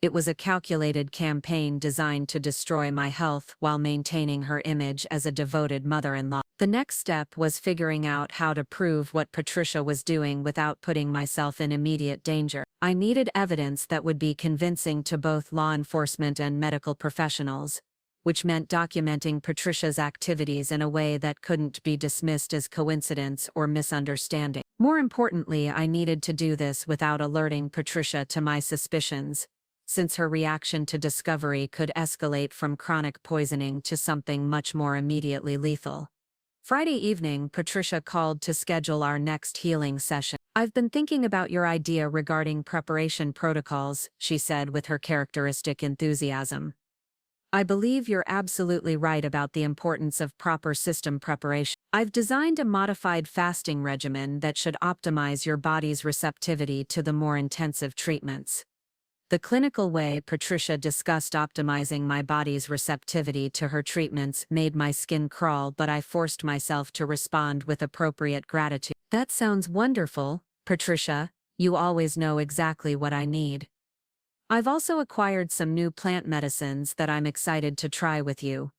It was a calculated campaign designed to destroy my health while maintaining her image as a devoted mother-in-law. The next step was figuring out how to prove what Patricia was doing without putting myself in immediate danger. I needed evidence that would be convincing to both law enforcement and medical professionals, which meant documenting Patricia's activities in a way that couldn't be dismissed as coincidence or misunderstanding. More importantly, I needed to do this without alerting Patricia to my suspicions, since her reaction to discovery could escalate from chronic poisoning to something much more immediately lethal. Friday evening, Patricia called to schedule our next healing session. "I've been thinking about your idea regarding preparation protocols," she said with her characteristic enthusiasm. "I believe you're absolutely right about the importance of proper system preparation. I've designed a modified fasting regimen that should optimize your body's receptivity to the more intensive treatments." The clinical way Patricia discussed optimizing my body's receptivity to her treatments made my skin crawl, but I forced myself to respond with appropriate gratitude. "That sounds wonderful, Patricia. You always know exactly what I need. I've also acquired some new plant medicines that I'm excited to try with you,"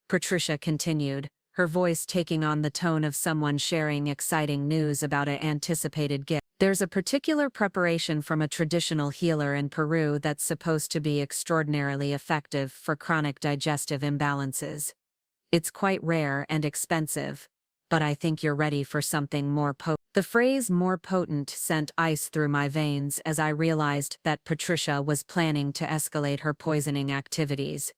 Patricia continued, her voice taking on the tone of someone sharing exciting news about an anticipated gift. "There's a particular preparation from a traditional healer in Peru that's supposed to be extraordinarily effective for chronic digestive imbalances. It's quite rare and expensive, but I think you're ready for something more potent." The phrase "more potent" sent ice through my veins as I realized that Patricia was planning to escalate her poisoning activities.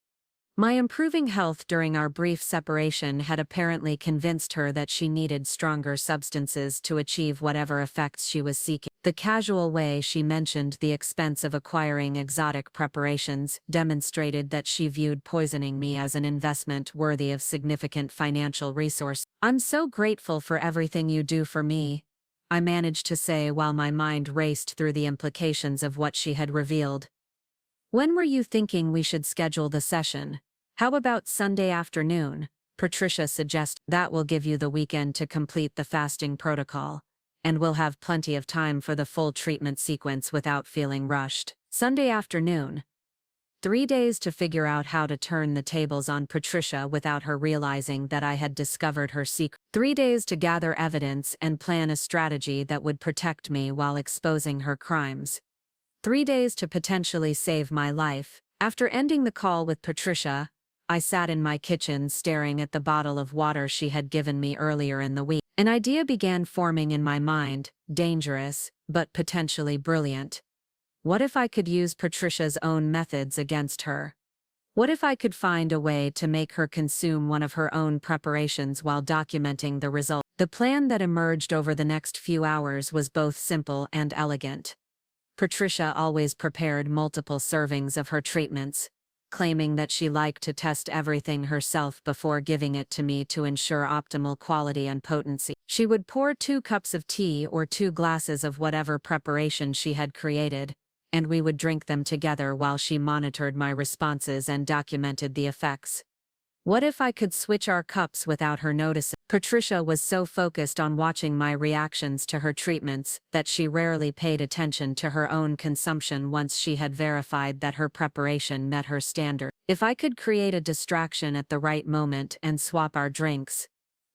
My improving health during our brief separation had apparently convinced her that she needed stronger substances to achieve whatever effects she was seeking. The casual way she mentioned the expense of acquiring exotic preparations demonstrated that she viewed poisoning me as an investment worthy of significant financial resource. "I'm so grateful for everything you do for me," I managed to say while my mind raced through the implications of what she had revealed. "When were you thinking we should schedule the session? How about Sunday afternoon?" Patricia suggested. That will give you the weekend to complete the fasting protocol, and we'll have plenty of time for the full treatment sequence without feeling rushed. Sunday afternoon. 3 days to figure out how to turn the tables on Patricia without her realizing that I had discovered her secret. 3 days to gather evidence and plan a strategy that would protect me while exposing her crimes. 3 days to potentially save my life. After ending the call with Patricia, I sat in my kitchen staring at the bottle of water she had given me earlier in the week. An idea began forming in my mind, dangerous, but potentially brilliant. What if I could use Patricia's own methods against her? What if I could find a way to make her consume one of her own preparations while documenting the result? The plan that emerged over the next few hours was both simple and elegant. Patricia always prepared multiple servings of her treatments, claiming that she liked to test everything herself before giving it to me to ensure optimal quality and potency. She would pour 2 cups of tea or 2 glasses of whatever preparation she had created, and we would drink them together while she monitored my responses and documented the effects. What if I could switch our cups without her noticing? Patricia was so focused on watching my reactions to her treatments that she rarely paid attention to her own consumption once she had verified that her preparation met her standard. If I could create a distraction at the right moment and swap our drinks,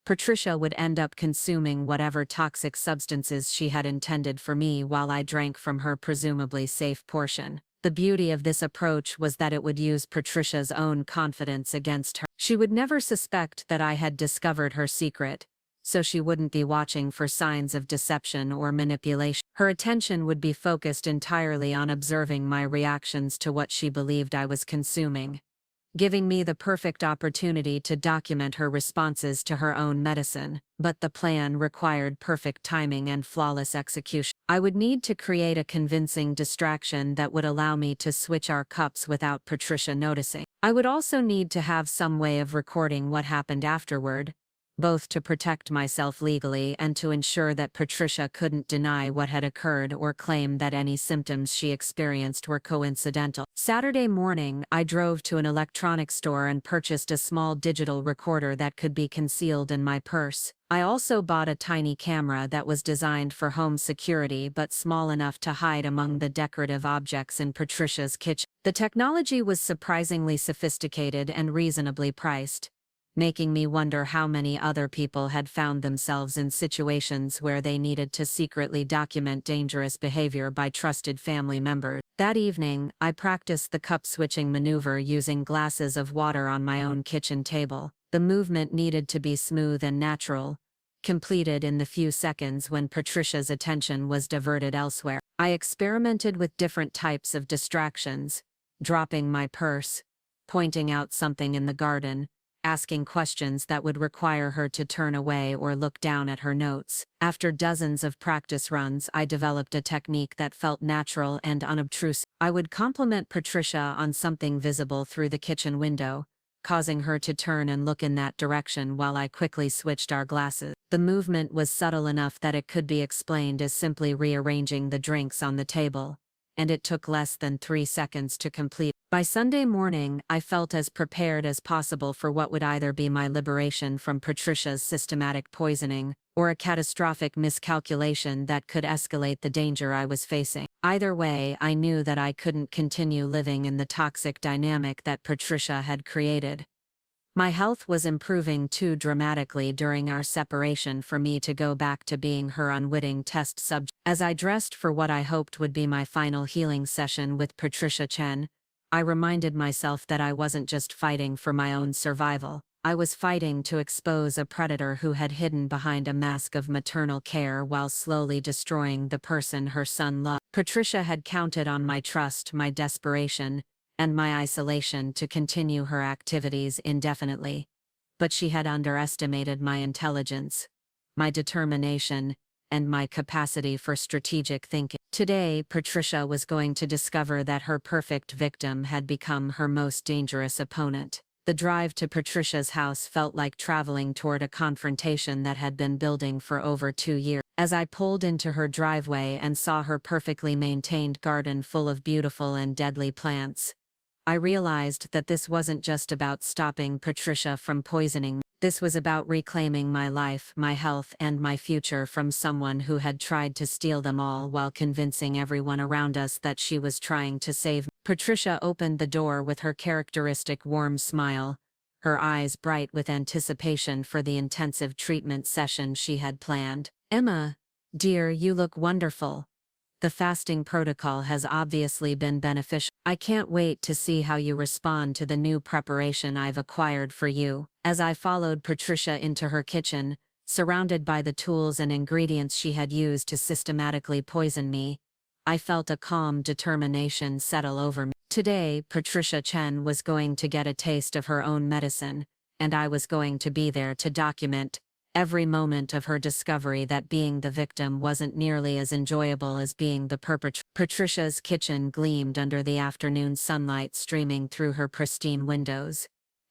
Patricia would end up consuming whatever toxic substances she had intended for me while I drank from her presumably safe portion. The beauty of this approach was that it would use Patricia's own confidence against her. She would never suspect that I had discovered her secret, so she wouldn't be watching for signs of deception or manipulation. Her attention would be focused entirely on observing my reactions to what she believed I was consuming, giving me the perfect opportunity to document her responses to her own medicine. But the plan required perfect timing and flawless execution. I would need to create a convincing distraction that would allow me to switch our cups without Patricia noticing. I would also need to have some way of recording what happened afterward, both to protect myself legally and to ensure that Patricia couldn't deny what had occurred or claim that any symptoms she experienced were coincidental. Saturday morning, I drove to an electronics store and purchased a small digital recorder that could be concealed in my purse. I also bought a tiny camera that was designed for home security but small enough to hide among the decorative objects in Patricia's kitchen. The technology was surprisingly sophisticated and reasonably priced, making me wonder how many other people had found themselves in situations where they needed to secretly document dangerous behavior by trusted family members. That evening, I practiced the cup-switching maneuver using glasses of water on my own kitchen table. The movement needed to be smooth and natural, completed in the few seconds when Patricia's attention was diverted elsewhere. I experimented with different types of distractions, dropping my purse, pointing out something in the garden, asking questions that would require her to turn away or look down at her notes. After dozens of practice runs, I developed a technique that felt natural and unobtrusive. I would compliment Patricia on something visible through the kitchen window, causing her to turn and look in that direction while I quickly switched our glasses. The movement was subtle enough that it could be explained as simply rearranging the drinks on the table, and it took less than 3 seconds to complete. By Sunday morning, I felt as prepared as possible for what would either be my liberation from Patricia's systematic poisoning, or a catastrophic miscalculation that could escalate the danger I was facing. Either way, I knew that I couldn't continue living in the toxic dynamic that Patricia had created. My health was improving too dramatically during our separation for me to go back to being her unwitting test subject. As I dressed for what I hoped would be my final healing session with Patricia Chen, I reminded myself that I wasn't just fighting for my own survival. I was fighting to expose a predator who had hidden behind a mask of maternal care while slowly destroying the person her son loved. Patricia had counted on my trust, my desperation, and my isolation to continue her activities indefinitely. But she had underestimated my intelligence, my determination, and my capacity for strategic thinking. Today, Patricia was going to discover that her perfect victim had become her most dangerous opponent. The drive to Patricia's house felt like traveling toward a confrontation that had been building for over 2 years. As I pulled into her driveway and saw her perfectly maintained garden full of beautiful and deadly plants, I realized that this wasn't just about stopping Patricia from poisoning. This was about reclaiming my life, my health, and my future from someone who had tried to steal them all while convincing everyone around us that she was trying to save me. Patricia opened the door with her characteristic warm smile, her eyes bright with anticipation for the intensive treatment session she had planned. "Emma, dear, you look wonderful. The fasting protocol has obviously been beneficial. I can't wait to see how you respond to the new preparation I've acquired for you." As I followed Patricia into her kitchen, surrounded by the tools and ingredients she had used to systematically poison me, I felt a calm determination settle over me. Today, Patricia Chen was going to get a taste of her own medicine, and I was going to be there to document every moment of her discovery that being the victim wasn't nearly as enjoyable as being the perpetrator. Patricia's kitchen gleamed under the afternoon sunlight streaming through her pristine windows,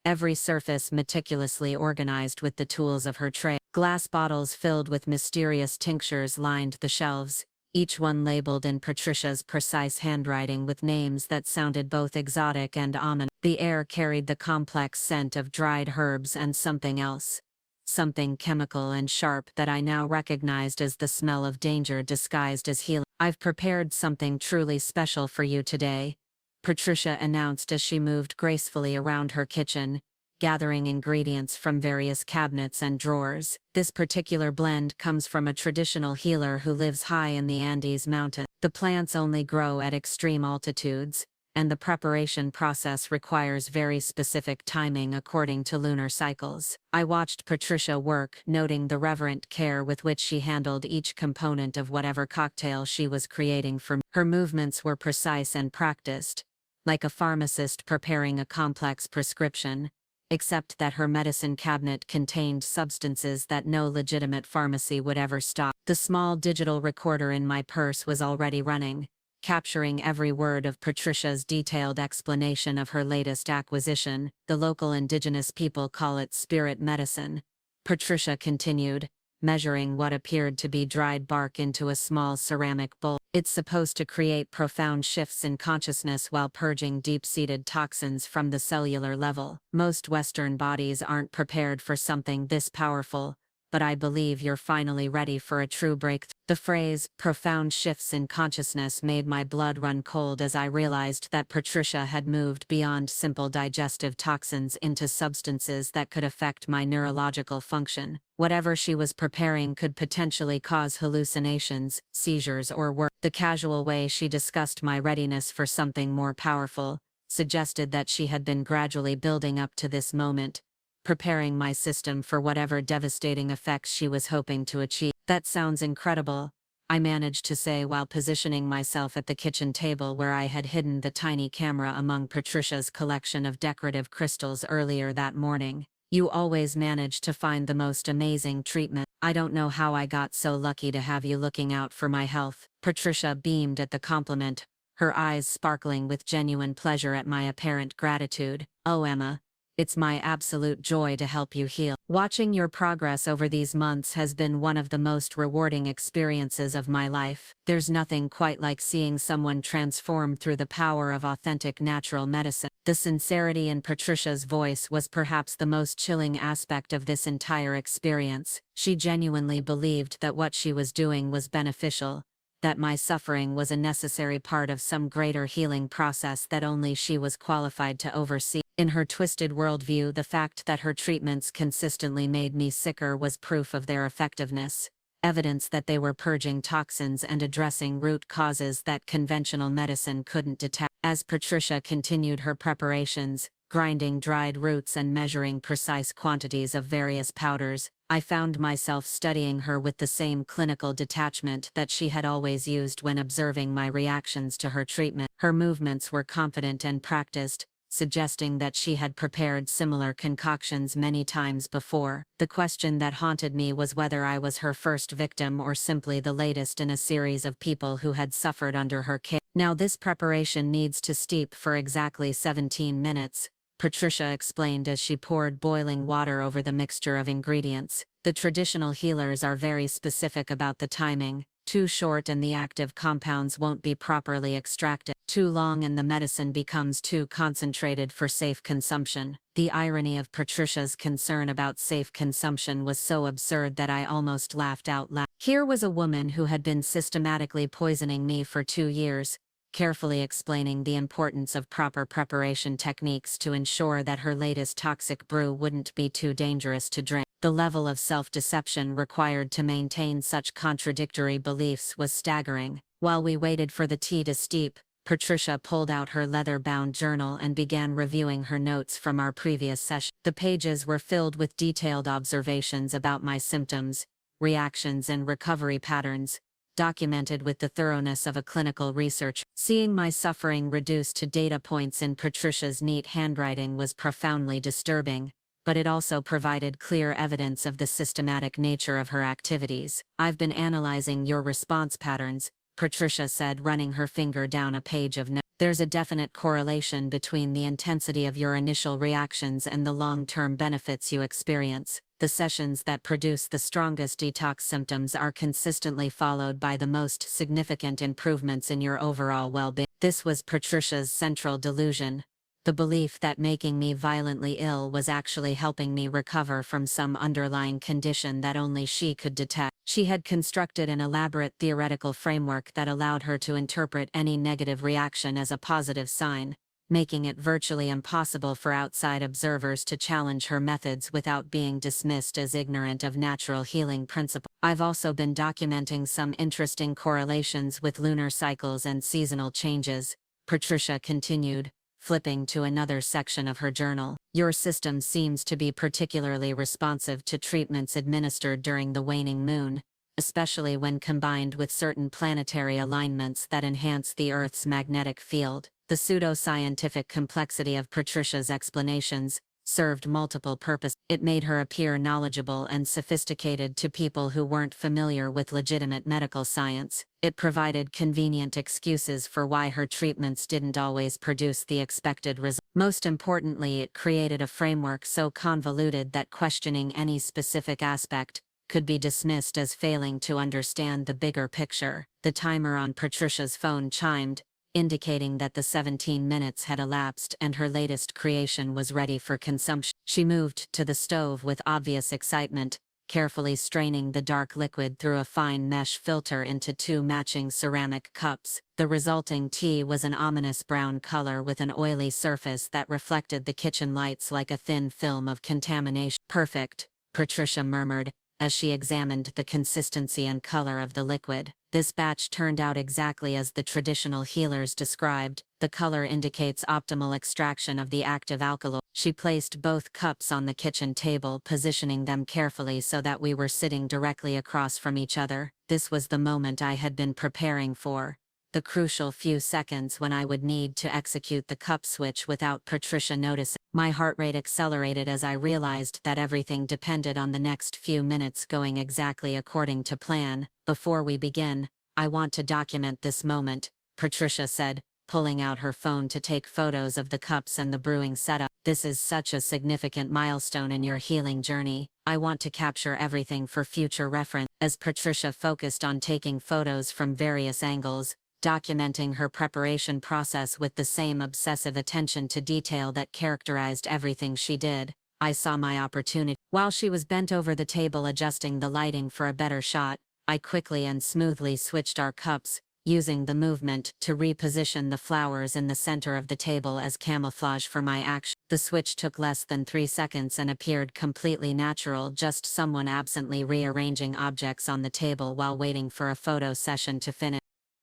every surface meticulously organized with the tools of her trade. Glass bottles filled with mysterious tinctures lined the shelves, each one labeled in Patricia's precise handwriting with names that sounded both exotic and ominous. The air carried the complex scent of dried herbs and something else, something chemical and sharp that I now recognized as the smell of danger disguised as healing. "I've prepared something truly special for you today," Patricia announced as she moved gracefully around her kitchen, gathering ingredients from various cabinets and drawers. "This particular blend comes from a traditional healer who lives high in the Andes mountain. The plants only grow at extreme altitudes, and the preparation process requires very specific timing according to lunar cycles." I watched Patricia work, noting the reverent care with which she handled each component of whatever cocktail she was creating for me. Her movements were precise and practiced, like a pharmacist preparing a complex prescription, except that her medicine cabinet contained substances that no legitimate pharmacy would ever stop. The small digital recorder in my purse was already running, capturing every word of Patricia's detailed explanation of her latest acquisition. "The local indigenous people call it spirit medicine," Patricia continued, measuring what appeared to be dried bark into a small ceramic bowl. "It's supposed to create profound shifts in consciousness while purging deep-seated toxins from the cellular level. Most Western bodies aren't prepared for something this powerful, but I believe you're finally ready for a true breakthrough." The phrase, "profound shifts in consciousness," made my blood run cold as I realized that Patricia had moved beyond simple digestive toxins into substances that could affect my neurological function. Whatever she was preparing could potentially cause hallucinations, seizures, or worse. The casual way she discussed my readiness for something more powerful suggested that she had been gradually building up to this moment, preparing my system for whatever devastating effects she was hoping to achieve. "That sounds incredible," I managed to say while positioning myself at the kitchen table where I had hidden the tiny camera among Patricia's collection of decorative crystals earlier that morning. "You always manage to find the most amazing treatment. I don't know how I got so lucky to have you looking out for my health." Patricia beamed at the compliment, her eyes sparkling with genuine pleasure at my apparent gratitude. "Oh, Emma, it's my absolute joy to help you heal. Watching your progress over these months has been one of the most rewarding experiences of my life. There's nothing quite like seeing someone transform through the power of authentic natural medicine." The sincerity in Patricia's voice was perhaps the most chilling aspect of this entire experience. She genuinely believed that what she was doing was beneficial, that my suffering was a necessary part of some greater healing process that only she was qualified to oversee. In her twisted worldview, the fact that her treatments consistently made me sicker was proof of their effectiveness, evidence that they were purging toxins and addressing root causes that conventional medicine couldn't detect. As Patricia continued her preparations, grinding dried roots and measuring precise quantities of various powders, I found myself studying her with the same clinical detachment that she had always used when observing my reactions to her treatment. Her movements were confident and practiced, suggesting that she had prepared similar concoctions many times before. The question that haunted me was whether I was her first victim or simply the latest in a series of people who had suffered under her care. "Now this preparation needs to steep for exactly 17 minutes, Patricia explained as she poured boiling water over the mixture of ingredients. "The traditional healers are very specific about the timing, Too short and the active compounds won't be properly extracted. Too long and the medicine becomes too concentrated for safe consumption. The irony of Patricia's concern about safe consumption was so absurd that I almost laughed out loud. Here was a woman who had been systematically poisoning me for 2 years, carefully explaining the importance of proper preparation techniques to ensure that her latest toxic brew wouldn't be too dangerous to drink. The level of self-deception required to maintain such contradictory beliefs was staggering. While we waited for the tea to steep, Patricia pulled out her leather-bound journal and began reviewing her notes from our previous session. The pages were filled with detailed observations about my symptoms, reactions and recovery patterns, documented with the thoroughness of a clinical researcher. Seeing my suffering reduced to data points in Patricia's neat handwriting was profoundly disturbing, but it also provided clear evidence of the systematic nature of her activities. "I've been analyzing your response patterns," Patricia said, running her finger down a page of notes. "There's a definite correlation between the intensity of your initial reactions and the long-term benefits you experience. The sessions that produce the strongest detox symptoms are consistently followed by the most significant improvements in your overall well-being." This was Patricia's central delusion, the belief that making me violently ill was actually helping me recover from some underlying condition that only she could detect. She had constructed an elaborate theoretical framework that allowed her to interpret any negative reaction as a positive sign, making it virtually impossible for outside observers to challenge her methods without being dismissed as ignorant of natural healing principles. "I've also been documenting some interesting correlations with lunar cycles and seasonal changes," Patricia continued, flipping to another section of her journal. "Your system seems to be particularly responsive to treatments administered during the waning moon, especially when combined with certain planetary alignments that enhance the Earth's magnetic field." The pseudoscientific complexity of Patricia's explanations served multiple purposes. It made her appear knowledgeable and sophisticated to people who weren't familiar with legitimate medical science. It provided convenient excuses for why her treatments didn't always produce the expected result. Most importantly, it created a framework so convoluted that questioning any specific aspect could be dismissed as failing to understand the bigger picture. The timer on Patricia's phone chimed, indicating that the 17 minutes had elapsed and her latest creation was ready for consumption. She moved to the stove with obvious excitement, carefully straining the dark liquid through a fine mesh filter into 2 matching ceramic cups. The resulting tea was an ominous brown color with an oily surface that reflected the kitchen lights like a thin film of contamination. "Perfect," Patricia murmured, as she examined the consistency and color of the liquid. "This batch turned out exactly as the traditional healers described. The color indicates optimal extraction of the active alkaloid." She placed both cups on the kitchen table, positioning them carefully so that we were sitting directly across from each other. This was the moment I had been preparing for, the crucial few seconds when I would need to execute the cup switch without Patricia noticing. My heart rate accelerated as I realized that everything depended on the next few minutes going exactly according to plan. "Before we begin, I want to document this moment," Patricia said, pulling out her phone to take photos of the cups and the brewing setup. "This is such a significant milestone in your healing journey. I want to capture everything for future reference." As Patricia focused on taking photos from various angles, documenting her preparation process with the same obsessive attention to detail that characterized everything she did, I saw my opportunity. While she was bent over the table adjusting the lighting for a better shot, I quickly and smoothly switched our cups, using the movement to reposition the flowers in the center of the table as camouflage for my action. The switch took less than 3 seconds and appeared completely natural, just someone absently rearranging objects on the table while waiting for a photo session to finish.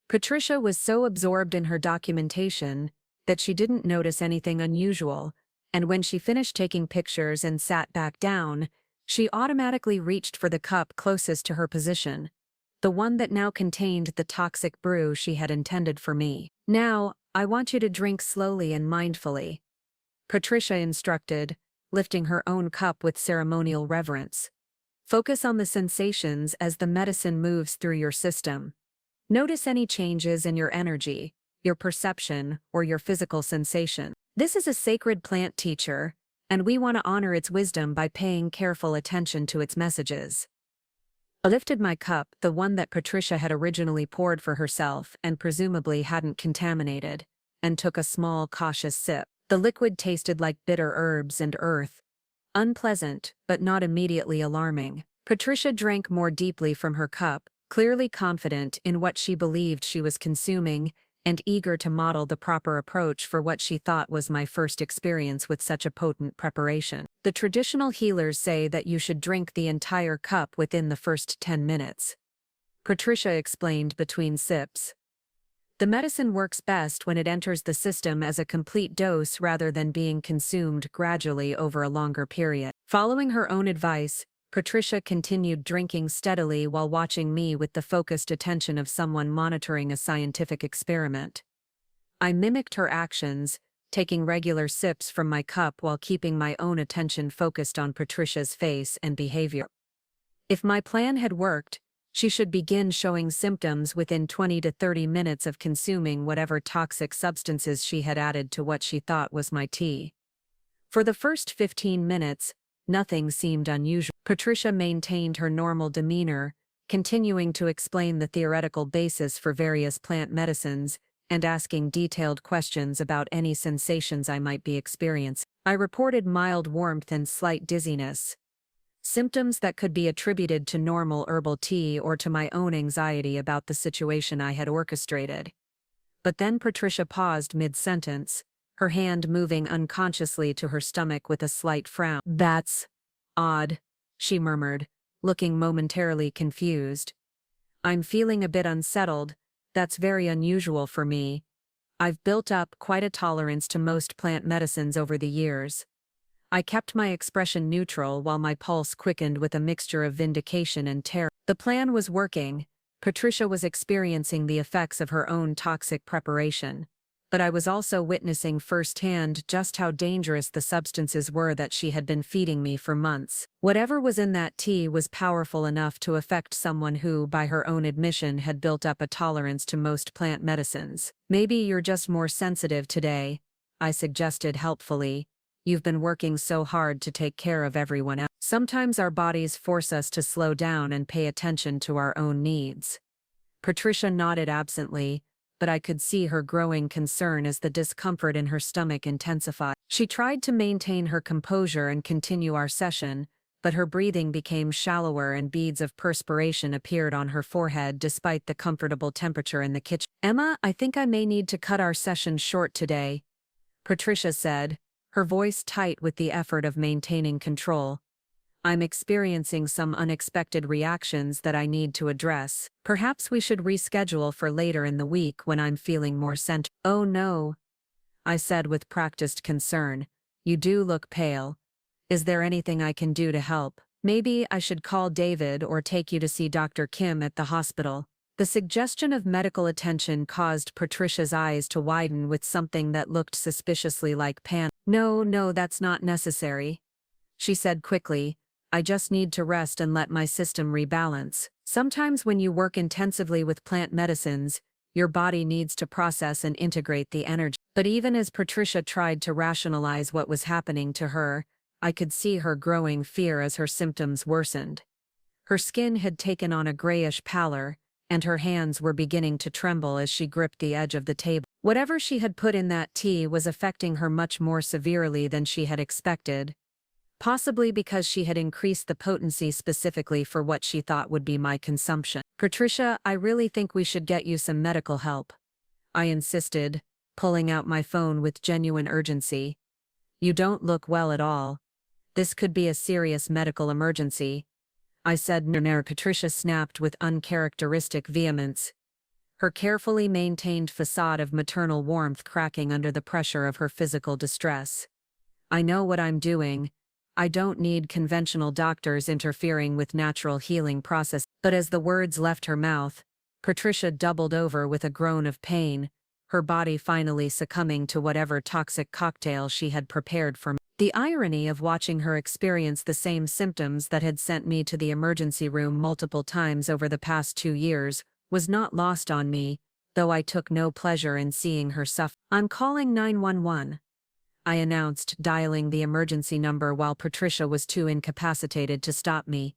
Patricia was so absorbed in her documentation that she didn't notice anything unusual, and when she finished taking pictures and sat back down, she automatically reached for the cup closest to her position, the one that now contained the toxic brew she had intended for me. "Now, I want you to drink slowly and mindfully," Patricia instructed, lifting her own cup with ceremonial reverence. "Focus on the sensations as the medicine moves through your system. Notice any changes in your energy, your perception, or your physical sensation. This is a sacred plant, teacher, and we want to honor its wisdom by paying careful attention to its messages." I lifted my cup, the one that Patricia had originally poured for herself and presumably hadn't contaminated, and took a small, cautious sip. The liquid tasted like bitter herbs and earth. Unpleasant, but not immediately alarming. Patricia drank more deeply from her cup, clearly confident in what she believed she was consuming, and eager to model the proper approach for what she thought was my first experience with such a potent preparation. The traditional healers say that you should drink the entire cup within the first 10 minutes. Patricia explained between sips. The medicine works best when it enters the system as a complete dose rather than being consumed gradually over a longer period. Following her own advice, Patricia continued drinking steadily while watching me with the focused attention of someone monitoring a scientific experiment. I mimicked her actions, taking regular sips from my cup while keeping my own attention focused on Patricia's face and behavior. If my plan had worked, she should begin showing symptoms within 20 to 30 minutes of consuming whatever toxic substances she had added to what she thought was my tea. For the first 15 minutes, nothing seemed unusual. Patricia maintained her normal demeanor, continuing to explain the theoretical basis for various plant medicines and asking detailed questions about any sensations I might be experiencing. I reported mild warmth and slight dizziness, symptoms that could be attributed to normal herbal tea or to my own anxiety about the situation I had orchestrated. But then Patricia paused mid-sentence, her hand moving unconsciously to her stomach with a slight frown. "That's odd," she murmured, looking momentarily confused. "I'm feeling a bit unsettled. That's very unusual for me. I've built up quite a tolerance to most plant medicines over the years." I kept my expression neutral while my pulse quickened with a mixture of vindication and terror. The plan was working. Patricia was experiencing the effects of her own toxic preparation. But I was also witnessing firsthand just how dangerous the substances were that she had been feeding me for months. Whatever was in that tea was powerful enough to affect someone who, by her own admission, had built up a tolerance to most plant medicines. "Maybe you're just more sensitive today," I suggested helpfully. "You've been working so hard to take care of everyone else. Sometimes our bodies force us to slow down and pay attention to our own needs." Patricia nodded absently, but I could see her growing concern as the discomfort in her stomach intensified. She tried to maintain her composure and continue our session, but her breathing became shallower and beads of perspiration appeared on her forehead despite the comfortable temperature in the kitchen. "Emma, I think I may need to cut our session short today," Patricia said, her voice tight with the effort of maintaining control. "I'm experiencing some unexpected reactions that I need to address. Perhaps we should reschedule for later in the week when I'm feeling more centered." "Oh no," I said with practiced concern. "You do look pale. Is there anything I can do to help? Maybe I should call David or take you to see Dr. Kim at the hospital." The suggestion of medical attention caused Patricia's eyes to widen with something that looked suspiciously like panic. No, that's not necessary," she said quickly. "I just need to rest and let my system rebalance. Sometimes when you work intensively with plant medicines, your body needs to process and integrate the energy." But even as Patricia tried to rationalize what was happening to her, I could see her growing fear as her symptoms worsened. Her skin had taken on a grayish pallor, and her hands were beginning to tremble as she gripped the edge of the table. Whatever she had put in that tea was affecting her much more severely than she had expected, possibly because she had increased the potency specifically for what she thought would be my consumption. "Patricia, I really think we should get you some medical help," I insisted, pulling out my phone with genuine urgency. "You don't look well at all. This could be a serious medical emergency," I said. Patricia snapped with uncharacteristic vehemence, her carefully maintained facade of maternal warmth cracking under the pressure of her physical distress. "I know what I'm doing. I don't need conventional doctors interfering with natural healing process." But as the words left her mouth, Patricia doubled over with a groan of pain, her body finally succumbing to whatever toxic cocktail she had prepared for me. The irony of watching her experience the same symptoms that had sent me to the emergency room multiple times over the past 2 years was not lost on me, though I took no pleasure in seeing her suffer. "I'm calling 911. I announced, dialing the emergency number while Patricia was too incapacitated to stop me.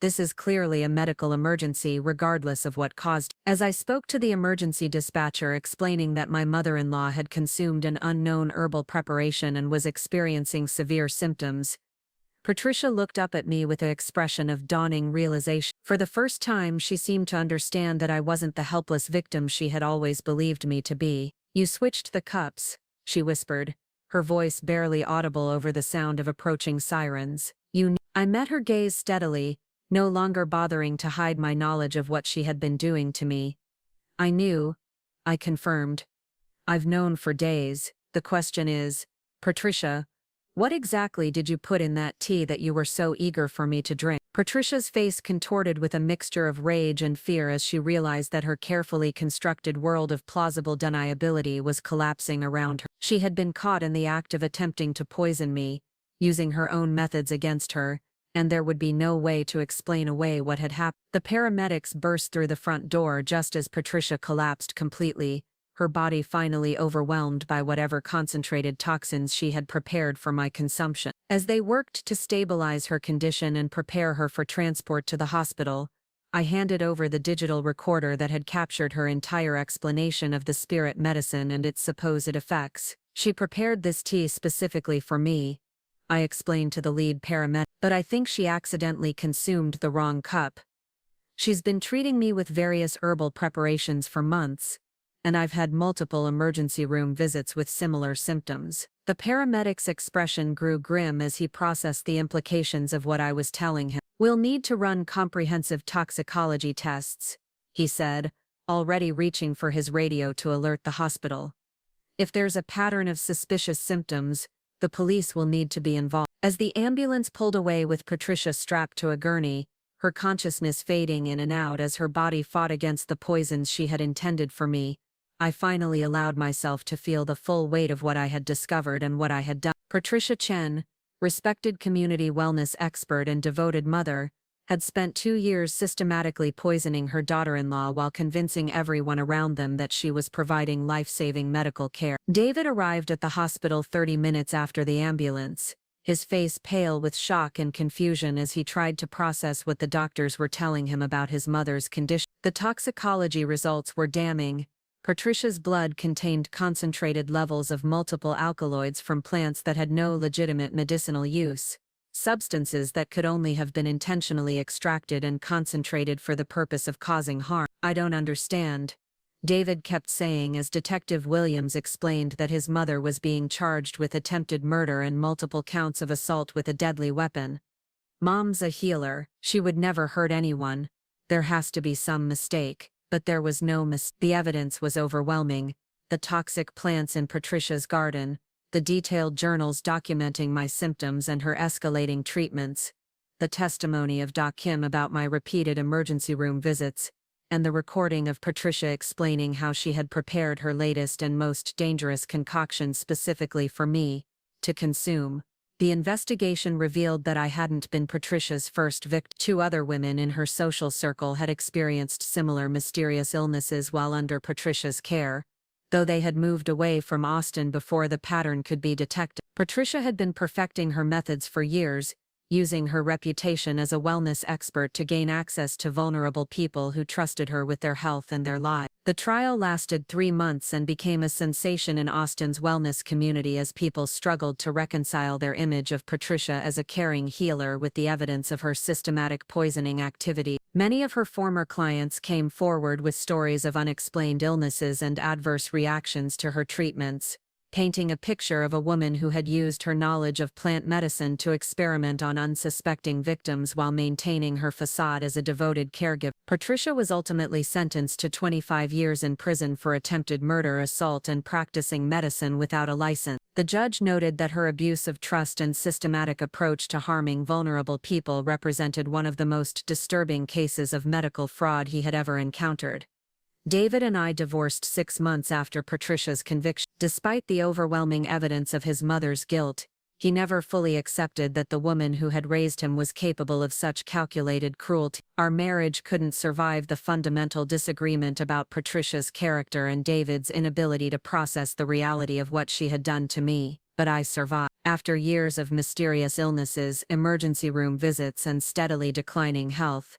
This is clearly a medical emergency regardless of what caused. As I spoke to the emergency dispatcher explaining that my mother-in-law had consumed an unknown herbal preparation and was experiencing severe symptoms, Patricia looked up at me with an expression of dawning realization. For the first time, she seemed to understand that I wasn't the helpless victim she had always believed me to be. "You switched the cups," she whispered, her voice barely audible over the sound of approaching sirens. I met her gaze steadily, no longer bothering to hide my knowledge of what she had been doing to me. "I knew," I confirmed. "I've known for days. The question is, Patricia, what exactly did you put in that tea that you were so eager for me to drink?" Patricia's face contorted with a mixture of rage and fear as she realized that her carefully constructed world of plausible deniability was collapsing around her. She had been caught in the act of attempting to poison me, using her own methods against her, and there would be no way to explain away what had happened. The paramedics burst through the front door just as Patricia collapsed completely, her body finally overwhelmed by whatever concentrated toxins she had prepared for my consumption. As they worked to stabilize her condition and prepare her for transport to the hospital, I handed over the digital recorder that had captured her entire explanation of the spirit medicine and its supposed effects. "She prepared this tea specifically for me," I explained to the lead paramedic, "but I think she accidentally consumed the wrong cup. She's been treating me with various herbal preparations for months, and I've had multiple emergency room visits with similar symptoms." The paramedic's expression grew grim as he processed the implications of what I was telling him. "We'll need to run comprehensive toxicology tests," he said, already reaching for his radio to alert the hospital. "If there's a pattern of suspicious symptoms, the police will need to be involved." As the ambulance pulled away with Patricia strapped to a gurney, her consciousness fading in and out as her body fought against the poisons she had intended for me, I finally allowed myself to feel the full weight of what I had discovered and what I had done. Patricia Chen, respected community wellness expert and devoted mother, had spent 2 years systematically poisoning her daughter-in-law while convincing everyone around them that she was providing life-saving medical care. David arrived at the hospital 30 minutes after the ambulance, his face pale with shock and confusion as he tried to process what the doctors were telling him about his mother's condition. The toxicology results were damning. Patricia's blood contained concentrated levels of multiple alkaloids from plants that had no legitimate medicinal use, substances that could only have been intentionally extracted and concentrated for the purpose of causing harm. "I don't understand," David kept saying as Detective Williams explained that his mother was being charged with attempted murder and multiple counts of assault with a deadly weapon. "Mom's a healer, she would never hurt anyone. There has to be some mistake." But there was no mistake. The evidence was overwhelming: the toxic plants in Patricia's garden, the detailed journals documenting my symptoms and her escalating treatments, the testimony of Doc Kim about my repeated emergency room visits, and the recording of Patricia explaining how she had prepared her latest and most dangerous concoction specifically for me to consume. The investigation revealed that I hadn't been Patricia's first victim. 2 other women in her social circle had experienced similar mysterious illnesses while under Patricia's care, though they had moved away from Austin before the pattern could be detected. Patricia had been perfecting her methods for years, using her reputation as a wellness expert to gain access to vulnerable people who trusted her with their health and their lives. The trial lasted 3 months and became a sensation in Austin's wellness community as people struggled to reconcile their image of Patricia as a caring healer with the evidence of her systematic poisoning activity. Many of her former clients came forward with stories of unexplained illnesses and adverse reactions to her treatments, painting a picture of a woman who had used her knowledge of plant medicine to experiment on unsuspecting victims while maintaining her facade as a devoted caregiver. Patricia was ultimately sentenced to 25 years in prison for attempted murder, assault, and practicing medicine without a license. The judge noted that her abuse of trust and systematic approach to harming vulnerable people represented one of the most disturbing cases of medical fraud he had ever encountered. David and I divorced 6 months after Patricia's conviction. Despite the overwhelming evidence of his mother's guilt, he never fully accepted that the woman who had raised him was capable of such calculated cruelty. Our marriage couldn't survive the fundamental disagreement about Patricia's character and David's inability to process the reality of what she had done to me. But I survived. After years of mysterious illnesses, emergency room visits, and steadily declining health,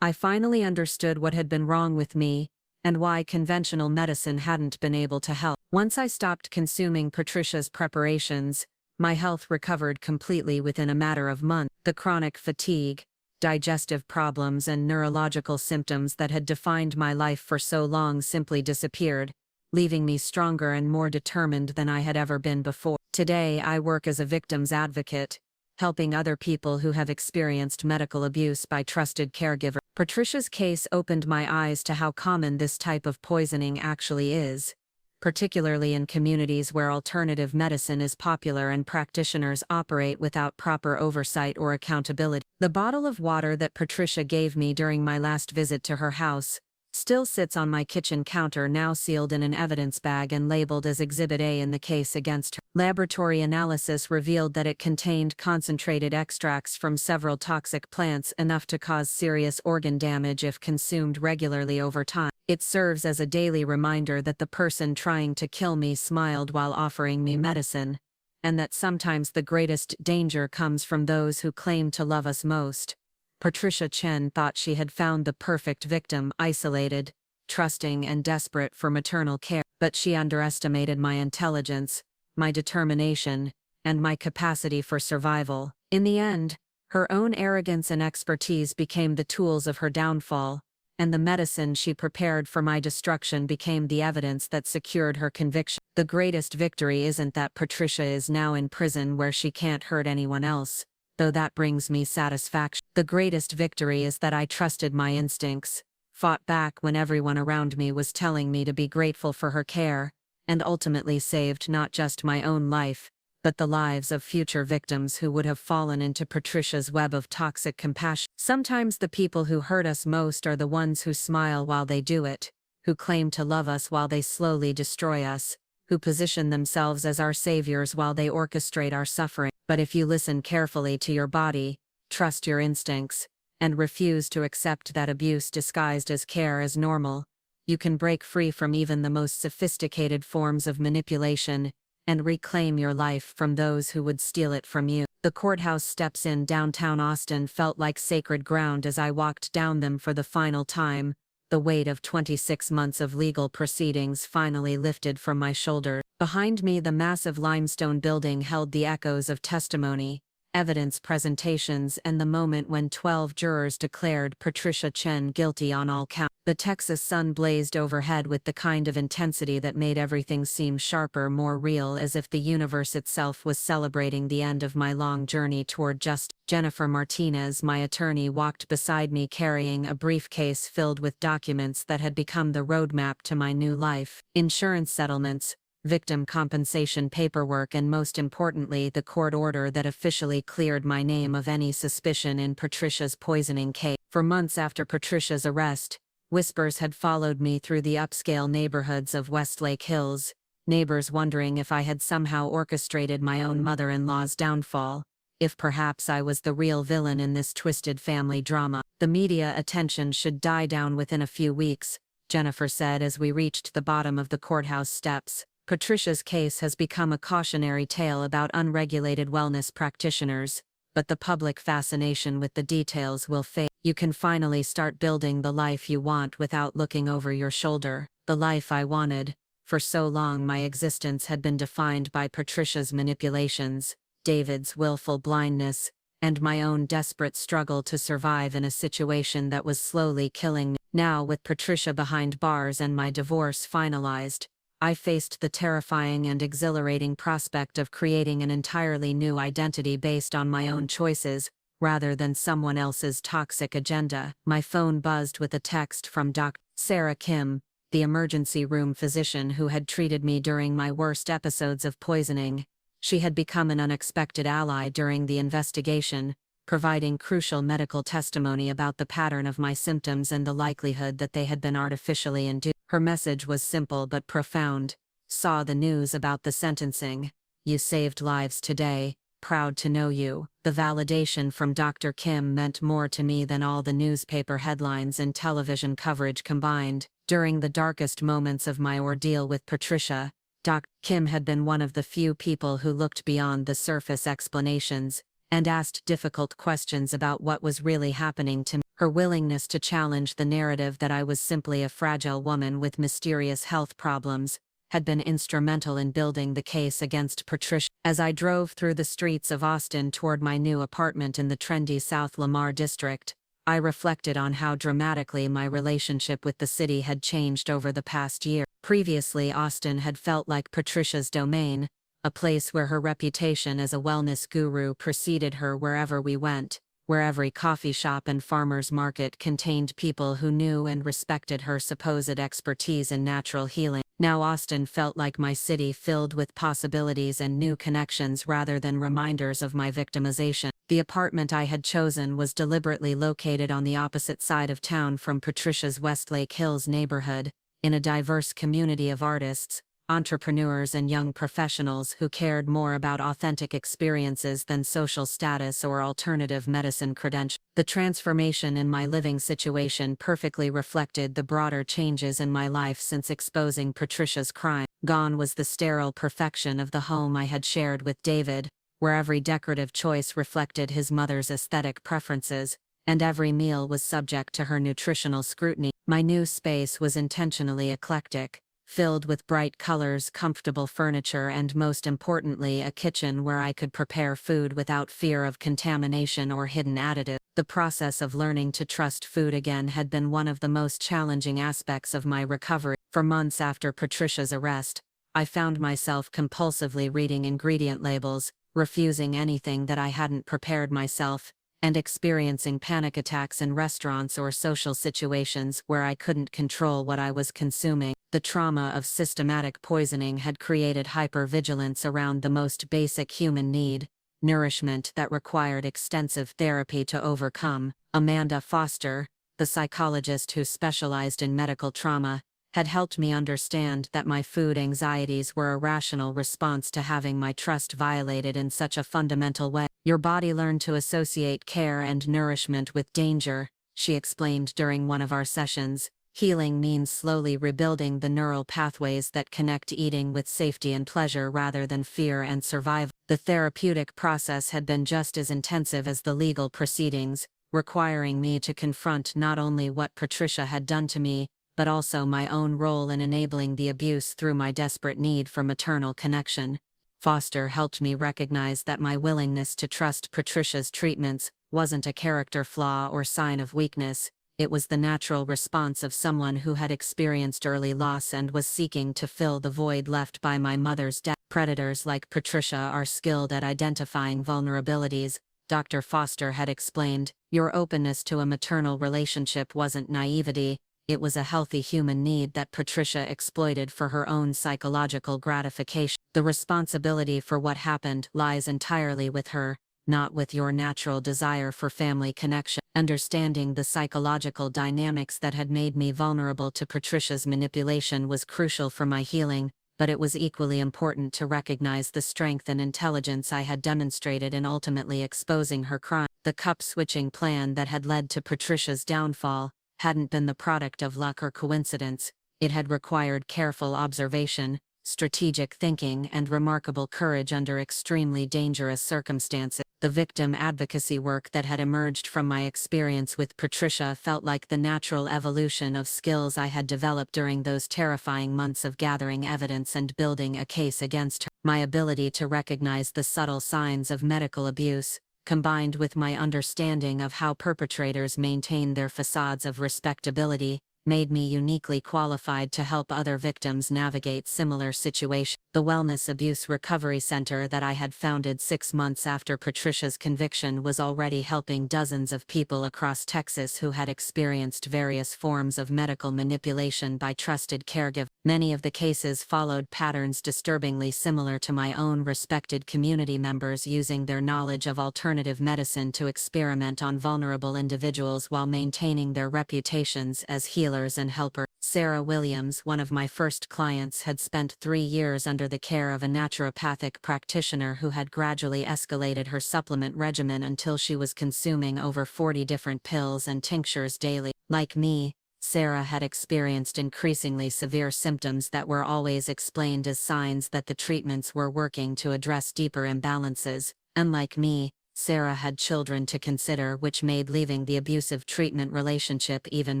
I finally understood what had been wrong with me, and why conventional medicine hadn't been able to help. Once I stopped consuming Patricia's preparations, my health recovered completely within a matter of months. The chronic fatigue, digestive problems, and neurological symptoms that had defined my life for so long simply disappeared, leaving me stronger and more determined than I had ever been before. Today, I work as a victim's advocate, helping other people who have experienced medical abuse by trusted caregivers. Patricia's case opened my eyes to how common this type of poisoning actually is, particularly in communities where alternative medicine is popular and practitioners operate without proper oversight or accountability. The bottle of water that Patricia gave me during my last visit to her house still sits on my kitchen counter, now sealed in an evidence bag and labeled as Exhibit A in the case against her. Laboratory analysis revealed that it contained concentrated extracts from several toxic plants, enough to cause serious organ damage if consumed regularly over time. It serves as a daily reminder that the person trying to kill me smiled while offering me medicine, and that sometimes the greatest danger comes from those who claim to love us most. Patricia Chen thought she had found the perfect victim, isolated, trusting, and desperate for maternal care, but she underestimated my intelligence, my determination, and my capacity for survival. In the end, her own arrogance and expertise became the tools of her downfall, and the medicine she prepared for my destruction became the evidence that secured her conviction. The greatest victory isn't that Patricia is now in prison where she can't hurt anyone else, though that brings me satisfaction. The greatest victory is that I trusted my instincts, fought back when everyone around me was telling me to be grateful for her care, and ultimately saved not just my own life, but the lives of future victims who would have fallen into Patricia's web of toxic compassion. Sometimes the people who hurt us most are the ones who smile while they do it, who claim to love us while they slowly destroy us, who position themselves as our saviors while they orchestrate our suffering. But if you listen carefully to your body, trust your instincts, and refuse to accept that abuse disguised as care as normal, you can break free from even the most sophisticated forms of manipulation and reclaim your life from those who would steal it from you. The courthouse steps in downtown Austin felt like sacred ground as I walked down them for the final time, the weight of 26 months of legal proceedings finally lifted from my shoulders. Behind me, the massive limestone building held the echoes of testimony, evidence presentations, and the moment when 12 jurors declared Patricia Chen guilty on all counts. The Texas sun blazed overhead with the kind of intensity that made everything seem sharper, more real, as if the universe itself was celebrating the end of my long journey toward justice. Jennifer Martinez, my attorney, walked beside me carrying a briefcase filled with documents that had become the roadmap to my new life. Insurance settlements, victim compensation paperwork, and most importantly, the court order that officially cleared my name of any suspicion in Patricia's poisoning case. For months after Patricia's arrest, whispers had followed me through the upscale neighborhoods of Westlake Hills, neighbors wondering if I had somehow orchestrated my own mother-in-law's downfall, if perhaps I was the real villain in this twisted family drama. The media attention should die down within a few weeks, Jennifer said as we reached the bottom of the courthouse steps. Patricia's case has become a cautionary tale about unregulated wellness practitioners, but the public fascination with the details will fade. You can finally start building the life you want without looking over your shoulder. The life I wanted. For so long my existence had been defined by Patricia's manipulations, David's willful blindness, and my own desperate struggle to survive in a situation that was slowly killing me. Now, with Patricia behind bars and my divorce finalized, I faced the terrifying and exhilarating prospect of creating an entirely new identity based on my own choices, rather than someone else's toxic agenda. My phone buzzed with a text from Dr. Sarah Kim, the emergency room physician who had treated me during my worst episodes of poisoning. She had become an unexpected ally during the investigation, providing crucial medical testimony about the pattern of my symptoms and the likelihood that they had been artificially induced. Her message was simple but profound. Saw the news about the sentencing. You saved lives today. Proud to know you. The validation from Dr. Kim meant more to me than all the newspaper headlines and television coverage combined. During the darkest moments of my ordeal with Patricia, Dr. Kim had been one of the few people who looked beyond the surface explanations and asked difficult questions about what was really happening to me. Her willingness to challenge the narrative that I was simply a fragile woman with mysterious health problems had been instrumental in building the case against Patricia. As I drove through the streets of Austin toward my new apartment in the trendy South Lamar district, I reflected on how dramatically my relationship with the city had changed over the past year. Previously, Austin had felt like Patricia's domain, a place where her reputation as a wellness guru preceded her wherever we went, where every coffee shop and farmer's market contained people who knew and respected her supposed expertise in natural healing. Now Austin felt like my city filled with possibilities and new connections rather than reminders of my victimization. The apartment I had chosen was deliberately located on the opposite side of town from Patricia's Westlake Hills neighborhood, in a diverse community of artists, entrepreneurs and young professionals who cared more about authentic experiences than social status or alternative medicine credentials. The transformation in my living situation perfectly reflected the broader changes in my life since exposing Patricia's crime. Gone was the sterile perfection of the home I had shared with David, where every decorative choice reflected his mother's aesthetic preferences, and every meal was subject to her nutritional scrutiny. My new space was intentionally eclectic, filled with bright colors, comfortable furniture, and most importantly, a kitchen where I could prepare food without fear of contamination or hidden additives. The process of learning to trust food again had been one of the most challenging aspects of my recovery. For months after Patricia's arrest, I found myself compulsively reading ingredient labels, refusing anything that I hadn't prepared myself, and experiencing panic attacks in restaurants or social situations where I couldn't control what I was consuming. The trauma of systematic poisoning had created hypervigilance around the most basic human need, nourishment that required extensive therapy to overcome. Amanda Foster, the psychologist who specialized in medical trauma, had helped me understand that my food anxieties were a rational response to having my trust violated in such a fundamental way. Your body learned to associate care and nourishment with danger, she explained during one of our sessions. Healing means slowly rebuilding the neural pathways that connect eating with safety and pleasure rather than fear and survival. The therapeutic process had been just as intensive as the legal proceedings, requiring me to confront not only what Patricia had done to me, but also my own role in enabling the abuse through my desperate need for maternal connection. Foster helped me recognize that my willingness to trust Patricia's treatments wasn't a character flaw or sign of weakness. It was the natural response of someone who had experienced early loss and was seeking to fill the void left by my mother's death. Predators like Patricia are skilled at identifying vulnerabilities, Dr. Foster had explained. Your openness to a maternal relationship wasn't naivety, it was a healthy human need that Patricia exploited for her own psychological gratification. The responsibility for what happened lies entirely with her, not with your natural desire for family connection. Understanding the psychological dynamics that had made me vulnerable to Patricia's manipulation was crucial for my healing, but it was equally important to recognize the strength and intelligence I had demonstrated in ultimately exposing her crime. The cup-switching plan that had led to Patricia's downfall hadn't been the product of luck or coincidence. It had required careful observation, strategic thinking, and remarkable courage under extremely dangerous circumstances. The victim advocacy work that had emerged from my experience with Patricia felt like the natural evolution of skills I had developed during those terrifying months of gathering evidence and building a case against her. My ability to recognize the subtle signs of medical abuse, combined with my understanding of how perpetrators maintain their facades of respectability, made me uniquely qualified to help other victims navigate similar situations. The Wellness Abuse Recovery Center that I had founded 6 months after Patricia's conviction was already helping dozens of people across Texas who had experienced various forms of medical manipulation by trusted caregivers. Many of the cases followed patterns disturbingly similar to my own, respected community members using their knowledge of alternative medicine to experiment on vulnerable individuals while maintaining their reputations as healers and helpers. Sarah Williams, one of my first clients, had spent 3 years under the care of a naturopathic practitioner who had gradually escalated her supplement regimen until she was consuming over 40 different pills and tinctures daily. Like me, Sarah had experienced increasingly severe symptoms that were always explained as signs that the treatments were working to address deeper imbalances. Unlike me, Sarah had children to consider, which made leaving the abusive treatment relationship even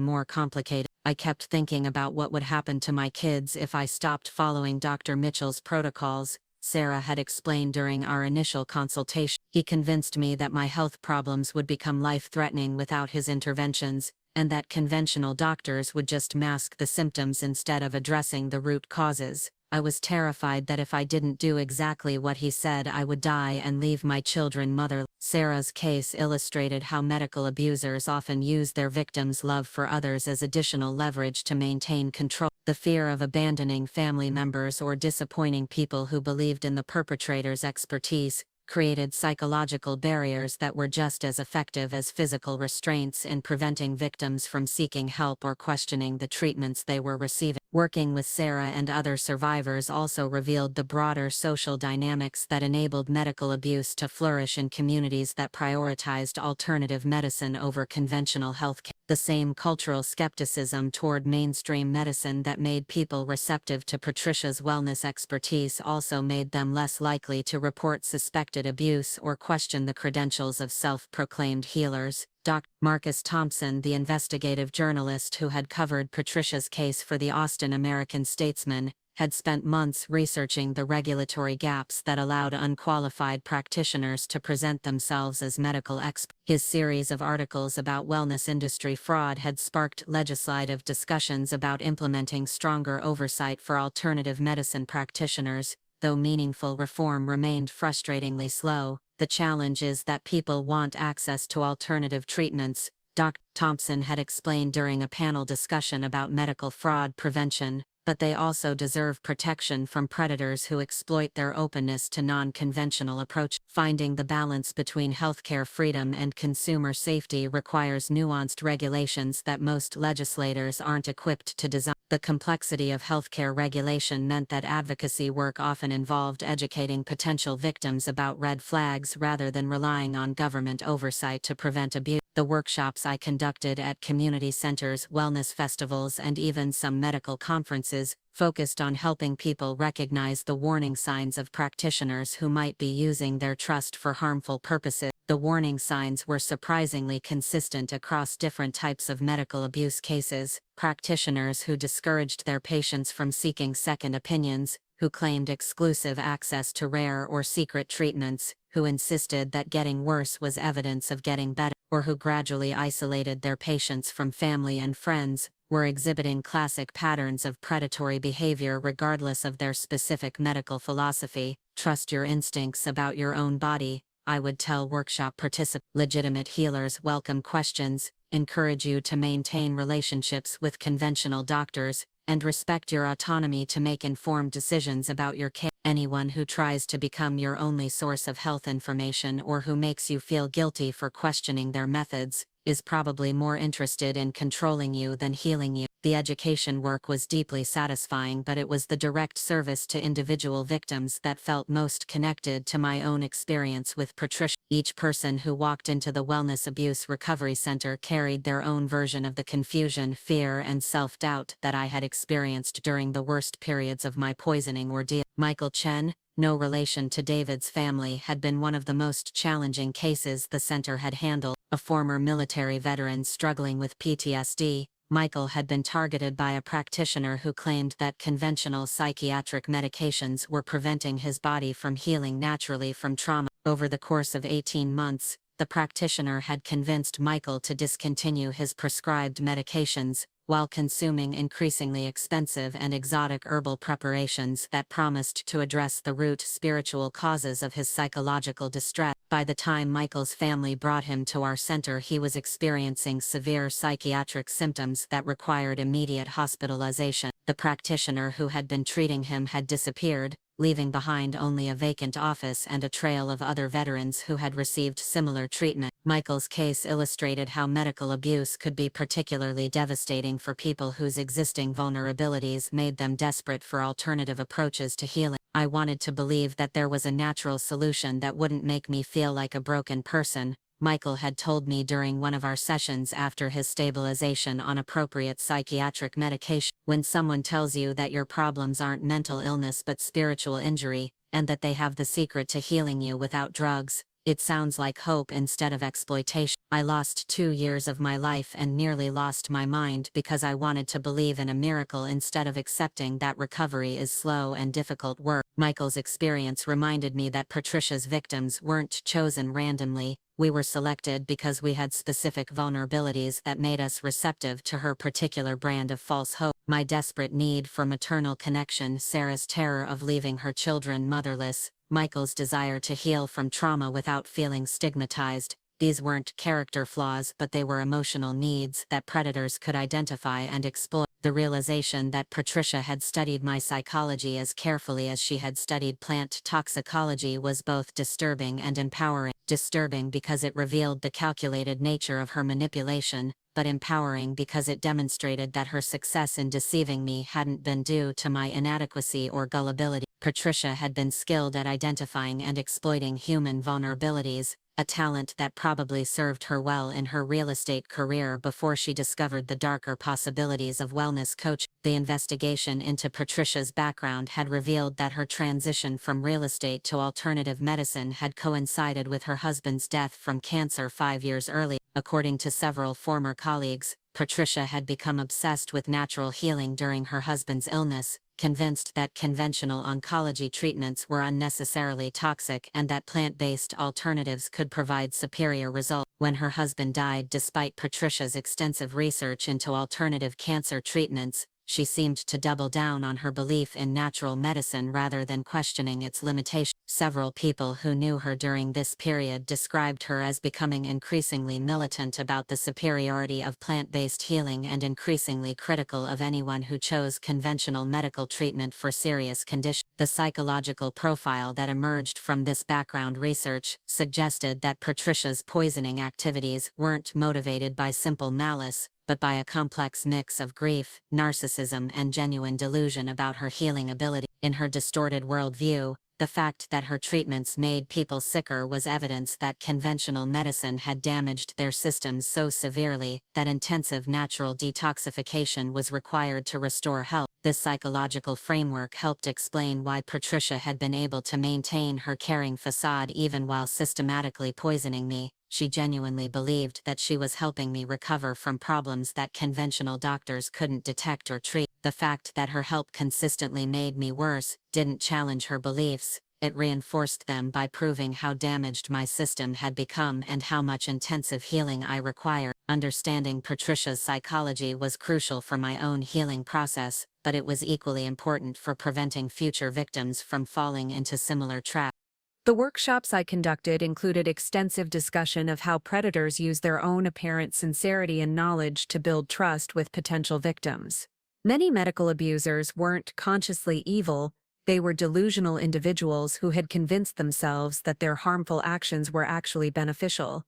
more complicated. I kept thinking about what would happen to my kids if I stopped following Dr. Mitchell's protocols, Sarah had explained during our initial consultation. He convinced me that my health problems would become life-threatening without his interventions, and that conventional doctors would just mask the symptoms instead of addressing the root causes. I was terrified that if I didn't do exactly what he said, I would die and leave my children motherless. Sarah's case illustrated how medical abusers often use their victims' love for others as additional leverage to maintain control. The fear of abandoning family members or disappointing people who believed in the perpetrator's expertise created psychological barriers that were just as effective as physical restraints in preventing victims from seeking help or questioning the treatments they were receiving. Working with Sarah and other survivors also revealed the broader social dynamics that enabled medical abuse to flourish in communities that prioritized alternative medicine over conventional healthcare. The same cultural skepticism toward mainstream medicine that made people receptive to Patricia's wellness expertise also made them less likely to report suspected abuse or question the credentials of self-proclaimed healers. Dr. Marcus Thompson, the investigative journalist who had covered Patricia's case for the Austin American-Statesman, had spent months researching the regulatory gaps that allowed unqualified practitioners to present themselves as medical experts. His series of articles about wellness industry fraud had sparked legislative discussions about implementing stronger oversight for alternative medicine practitioners. Though meaningful reform remained frustratingly slow, the challenge is that people want access to alternative treatments, Dr. Thompson had explained during a panel discussion about medical fraud prevention, but they also deserve protection from predators who exploit their openness to non-conventional approaches. Finding the balance between healthcare freedom and consumer safety requires nuanced regulations that most legislators aren't equipped to design. The complexity of healthcare regulation meant that advocacy work often involved educating potential victims about red flags rather than relying on government oversight to prevent abuse. The workshops I conducted at community centers, wellness festivals, and even some medical conferences focused on helping people recognize the warning signs of practitioners who might be using their trust for harmful purposes. The warning signs were surprisingly consistent across different types of medical abuse cases: practitioners who discouraged their patients from seeking second opinions, who claimed exclusive access to rare or secret treatments, who insisted that getting worse was evidence of getting better, or who gradually isolated their patients from family and friends, were exhibiting classic patterns of predatory behavior regardless of their specific medical philosophy. Trust your instincts about your own body, I would tell workshop participants. Legitimate healers welcome questions, encourage you to maintain relationships with conventional doctors, and respect your autonomy to make informed decisions about your care. Anyone who tries to become your only source of health information or who makes you feel guilty for questioning their methods is probably more interested in controlling you than healing you. The education work was deeply satisfying, but it was the direct service to individual victims that felt most connected to my own experience with Patricia. Each person who walked into the Wellness Abuse Recovery Center carried their own version of the confusion, fear, and self-doubt that I had experienced during the worst periods of my poisoning ordeal. Michael Chen, no relation to David's family, had been one of the most challenging cases the center had handled. A former military veteran struggling with PTSD, Michael had been targeted by a practitioner who claimed that conventional psychiatric medications were preventing his body from healing naturally from trauma. Over the course of 18 months, the practitioner had convinced Michael to discontinue his prescribed medications, while consuming increasingly expensive and exotic herbal preparations that promised to address the root spiritual causes of his psychological distress. By the time Michael's family brought him to our center, he was experiencing severe psychiatric symptoms that required immediate hospitalization. The practitioner who had been treating him had disappeared, leaving behind only a vacant office and a trail of other veterans who had received similar treatment. Michael's case illustrated how medical abuse could be particularly devastating for people whose existing vulnerabilities made them desperate for alternative approaches to healing. I wanted to believe that there was a natural solution that wouldn't make me feel like a broken person, Michael had told me during one of our sessions after his stabilization on appropriate psychiatric medication. When someone tells you that your problems aren't mental illness but spiritual injury, and that they have the secret to healing you without drugs, it sounds like hope instead of exploitation. I lost 2 years of my life and nearly lost my mind because I wanted to believe in a miracle instead of accepting that recovery is slow and difficult work. Michael's experience reminded me that Patricia's victims weren't chosen randomly. We were selected because we had specific vulnerabilities that made us receptive to her particular brand of false hope. My desperate need for maternal connection, Sarah's terror of leaving her children motherless, Michael's desire to heal from trauma without feeling stigmatized. These weren't character flaws, but they were emotional needs that predators could identify and exploit. The realization that Patricia had studied my psychology as carefully as she had studied plant toxicology was both disturbing and empowering. Disturbing because it revealed the calculated nature of her manipulation, but empowering because it demonstrated that her success in deceiving me hadn't been due to my inadequacy or gullibility. Patricia had been skilled at identifying and exploiting human vulnerabilities, a talent that probably served her well in her real estate career before she discovered the darker possibilities of wellness coaching. The investigation into Patricia's background had revealed that her transition from real estate to alternative medicine had coincided with her husband's death from cancer 5 years earlier. According to several former colleagues, Patricia had become obsessed with natural healing during her husband's illness, convinced that conventional oncology treatments were unnecessarily toxic and that plant-based alternatives could provide superior results. When her husband died, despite Patricia's extensive research into alternative cancer treatments, she seemed to double down on her belief in natural medicine rather than questioning its limitations. Several people who knew her during this period described her as becoming increasingly militant about the superiority of plant-based healing and increasingly critical of anyone who chose conventional medical treatment for serious conditions. The psychological profile that emerged from this background research suggested that Patricia's poisoning activities weren't motivated by simple malice, but by a complex mix of grief, narcissism, and genuine delusion about her healing ability. In her distorted worldview, the fact that her treatments made people sicker was evidence that conventional medicine had damaged their systems so severely that intensive natural detoxification was required to restore health. This psychological framework helped explain why Patricia had been able to maintain her caring facade even while systematically poisoning me. She genuinely believed that she was helping me recover from problems that conventional doctors couldn't detect or treat. The fact that her help consistently made me worse didn't challenge her beliefs. It reinforced them by proving how damaged my system had become and how much intensive healing I required. Understanding Patricia's psychology was crucial for my own healing process, but it was equally important for preventing future victims from falling into similar traps. The workshops I conducted included extensive discussion of how predators use their own apparent sincerity and knowledge to build trust with potential victims. Many medical abusers weren't consciously evil, they were delusional individuals who had convinced themselves that their harmful actions were actually beneficial.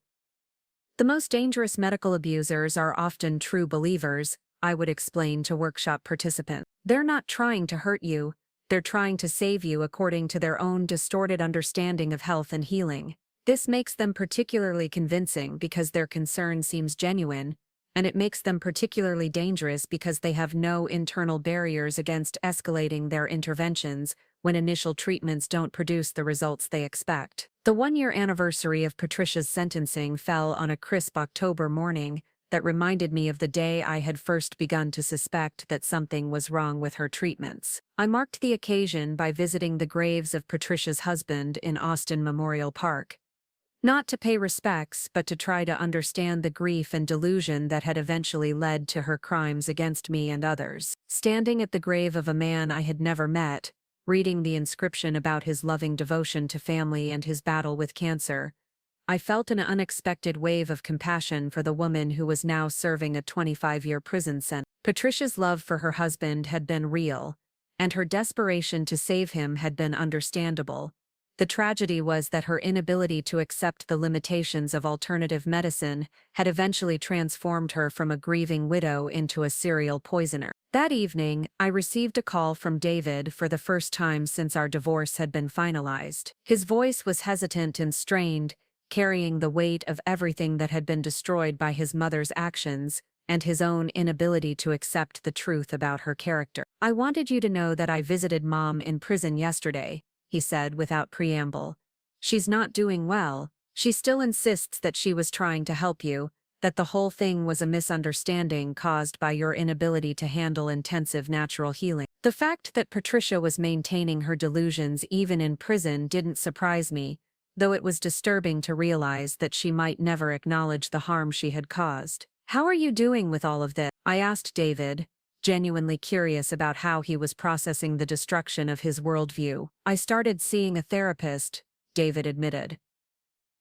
The most dangerous medical abusers are often true believers, I would explain to workshop participants. They're not trying to hurt you. They're trying to save you according to their own distorted understanding of health and healing. This makes them particularly convincing because their concern seems genuine, and it makes them particularly dangerous because they have no internal barriers against escalating their interventions when initial treatments don't produce the results they expect. The 1-year anniversary of Patricia's sentencing fell on a crisp October morning that reminded me of the day I had first begun to suspect that something was wrong with her treatments. I marked the occasion by visiting the graves of Patricia's husband in Austin Memorial Park. Not to pay respects, but to try to understand the grief and delusion that had eventually led to her crimes against me and others. Standing at the grave of a man I had never met, reading the inscription about his loving devotion to family and his battle with cancer, I felt an unexpected wave of compassion for the woman who was now serving a 25-year prison sentence. Patricia's love for her husband had been real, and her desperation to save him had been understandable. The tragedy was that her inability to accept the limitations of alternative medicine had eventually transformed her from a grieving widow into a serial poisoner. That evening, I received a call from David for the first time since our divorce had been finalized. His voice was hesitant and strained. carrying the weight of everything that had been destroyed by his mother's actions and his own inability to accept the truth about her character. "I wanted you to know that I visited Mom in prison yesterday," he said without preamble. "She's not doing well. She still insists that she was trying to help you, that the whole thing was a misunderstanding caused by your inability to handle intensive natural healing." The fact that Patricia was maintaining her delusions even in prison didn't surprise me, though it was disturbing to realize that she might never acknowledge the harm she had caused. "How are you doing with all of this?" I asked David, genuinely curious about how he was processing the destruction of his worldview. "I started seeing a therapist," David admitted.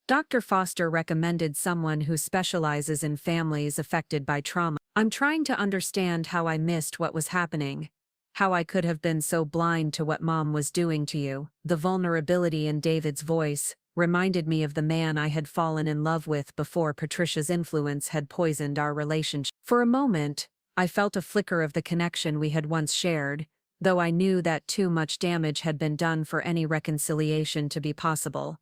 "Dr. Foster recommended someone who specializes in families affected by trauma. I'm trying to understand how I missed what was happening, how I could have been so blind to what Mom was doing to you." The vulnerability in David's voice reminded me of the man I had fallen in love with before Patricia's influence had poisoned our relationship. For a moment, I felt a flicker of the connection we had once shared, though I knew that too much damage had been done for any reconciliation to be possible.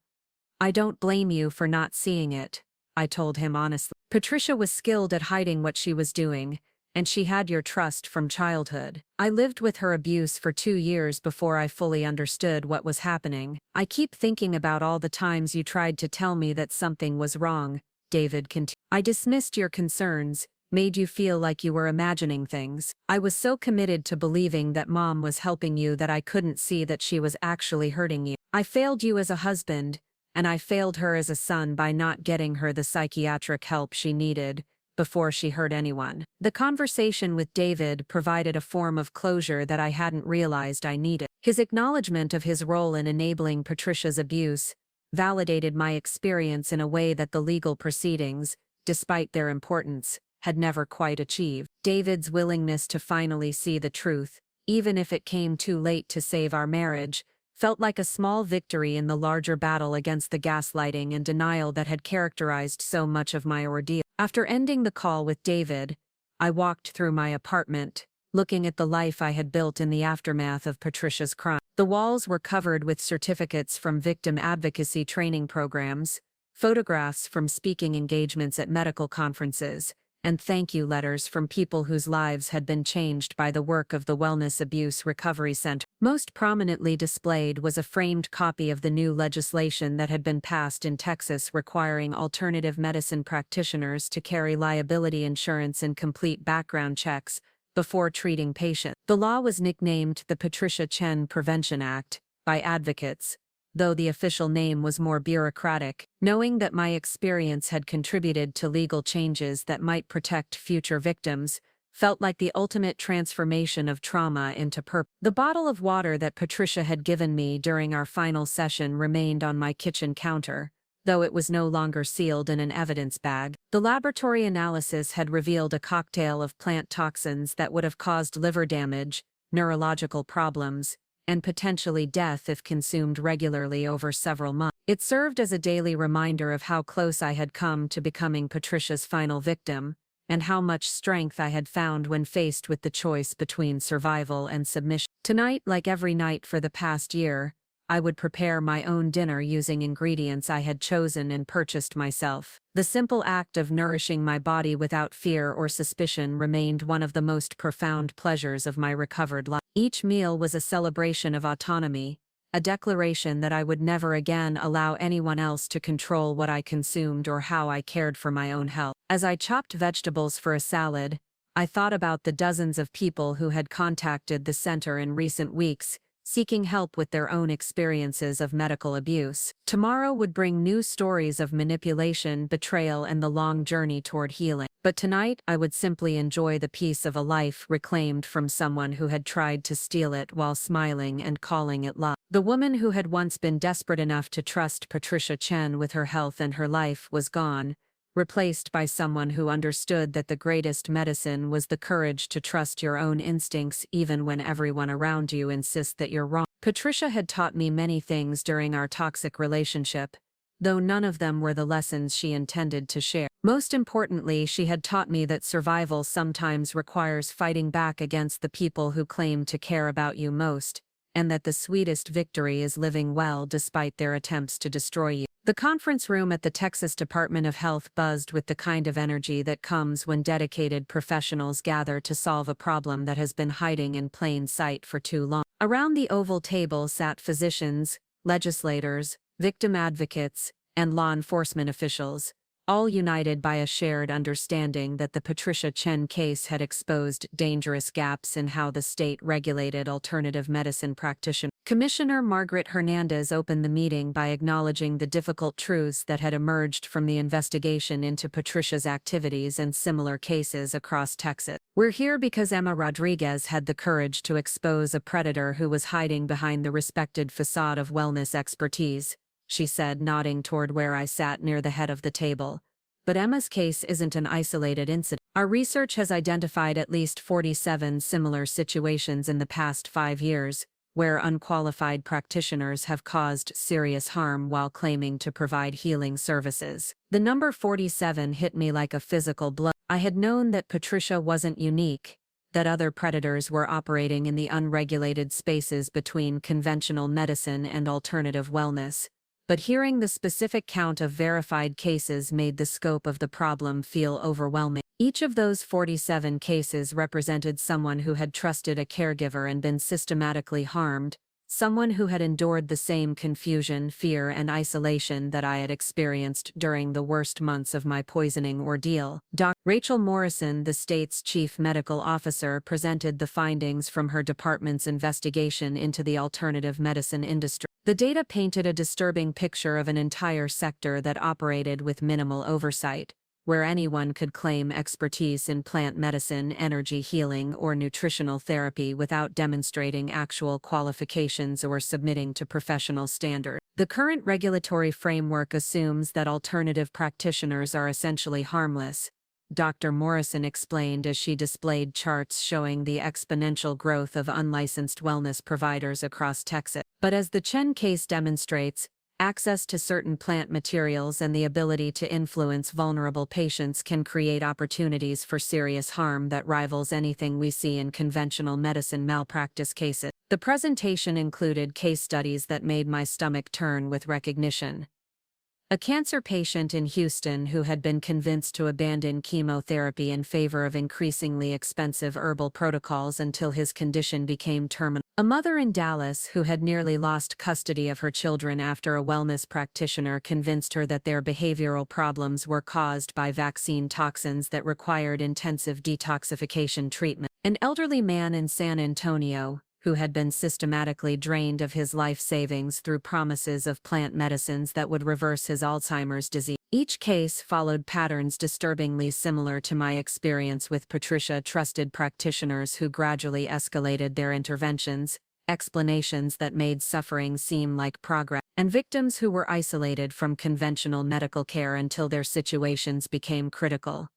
"I don't blame you for not seeing it," I told him honestly. "Patricia was skilled at hiding what she was doing, and she had your trust from childhood. I lived with her abuse for 2 years before I fully understood what was happening. I keep thinking about all the times you tried to tell me that something was wrong," David continued. "I dismissed your concerns, made you feel like you were imagining things. I was so committed to believing that Mom was helping you that I couldn't see that she was actually hurting you. I failed you as a husband, and I failed her as a son by not getting her the psychiatric help she needed before she hurt anyone." The conversation with David provided a form of closure that I hadn't realized I needed. His acknowledgement of his role in enabling Patricia's abuse validated my experience in a way that the legal proceedings, despite their importance, had never quite achieved. David's willingness to finally see the truth, even if it came too late to save our marriage, felt like a small victory in the larger battle against the gaslighting and denial that had characterized so much of my ordeal. After ending the call with David, I walked through my apartment, looking at the life I had built in the aftermath of Patricia's crime. The walls were covered with certificates from victim advocacy training programs, photographs from speaking engagements at medical conferences, and thank you letters from people whose lives had been changed by the work of the Wellness Abuse Recovery Center. Most prominently displayed was a framed copy of the new legislation that had been passed in Texas requiring alternative medicine practitioners to carry liability insurance and complete background checks before treating patients. The law was nicknamed the Patricia Chen Prevention Act by advocates, though the official name was more bureaucratic. Knowing that my experience had contributed to legal changes that might protect future victims felt like the ultimate transformation of trauma into purpose. The bottle of water that Patricia had given me during our final session remained on my kitchen counter, though it was no longer sealed in an evidence bag. The laboratory analysis had revealed a cocktail of plant toxins that would have caused liver damage, neurological problems, and potentially death if consumed regularly over several months. It served as a daily reminder of how close I had come to becoming Patricia's final victim, and how much strength I had found when faced with the choice between survival and submission. Tonight, like every night for the past year, I would prepare my own dinner using ingredients I had chosen and purchased myself. The simple act of nourishing my body without fear or suspicion remained one of the most profound pleasures of my recovered life. Each meal was a celebration of autonomy, a declaration that I would never again allow anyone else to control what I consumed or how I cared for my own health. As I chopped vegetables for a salad, I thought about the dozens of people who had contacted the center in recent weeks, seeking help with their own experiences of medical abuse. Tomorrow would bring new stories of manipulation, betrayal, and the long journey toward healing. But tonight, I would simply enjoy the peace of a life reclaimed from someone who had tried to steal it while smiling and calling it love. The woman who had once been desperate enough to trust Patricia Chen with her health and her life was gone, replaced by someone who understood that the greatest medicine was the courage to trust your own instincts even when everyone around you insists that you're wrong. Patricia had taught me many things during our toxic relationship, though none of them were the lessons she intended to share. Most importantly, she had taught me that survival sometimes requires fighting back against the people who claim to care about you most, and that the sweetest victory is living well despite their attempts to destroy you. The conference room at the Texas Department of Health buzzed with the kind of energy that comes when dedicated professionals gather to solve a problem that has been hiding in plain sight for too long. Around the oval table sat physicians, legislators, victim advocates, and law enforcement officials, all united by a shared understanding that the Patricia Chen case had exposed dangerous gaps in how the state regulated alternative medicine practitioners. Commissioner Margaret Hernandez opened the meeting by acknowledging the difficult truths that had emerged from the investigation into Patricia's activities and similar cases across Texas. "We're here because Emma Rodriguez had the courage to expose a predator who was hiding behind the respected facade of wellness expertise," she said, nodding toward where I sat near the head of the table. "But Emma's case isn't an isolated incident. Our research has identified at least 47 similar situations in the past 5 years, where unqualified practitioners have caused serious harm while claiming to provide healing services." The number 47 hit me like a physical blow. I had known that Patricia wasn't unique, that other predators were operating in the unregulated spaces between conventional medicine and alternative wellness. But hearing the specific count of verified cases made the scope of the problem feel overwhelming. Each of those 47 cases represented someone who had trusted a caregiver and been systematically harmed, someone who had endured the same confusion, fear, and isolation that I had experienced during the worst months of my poisoning ordeal. Dr. Rachel Morrison, the state's chief medical officer, presented the findings from her department's investigation into the alternative medicine industry. The data painted a disturbing picture of an entire sector that operated with minimal oversight, where anyone could claim expertise in plant medicine, energy healing, or nutritional therapy without demonstrating actual qualifications or submitting to professional standards. The current regulatory framework assumes that alternative practitioners are essentially harmless, Dr. Morrison explained as she displayed charts showing the exponential growth of unlicensed wellness providers across Texas. But as the Chen case demonstrates, access to certain plant materials and the ability to influence vulnerable patients can create opportunities for serious harm that rivals anything we see in conventional medicine malpractice cases. The presentation included case studies that made my stomach turn with recognition. A cancer patient in Houston who had been convinced to abandon chemotherapy in favor of increasingly expensive herbal protocols until his condition became terminal. A mother in Dallas who had nearly lost custody of her children after a wellness practitioner convinced her that their behavioral problems were caused by vaccine toxins that required intensive detoxification treatment. An elderly man in San Antonio, who had been systematically drained of his life savings through promises of plant medicines that would reverse his Alzheimer's disease. Each case followed patterns disturbingly similar to my experience with Patricia, trusted practitioners who gradually escalated their interventions, explanations that made suffering seem like progress, and victims who were isolated from conventional medical care until their situations became critical.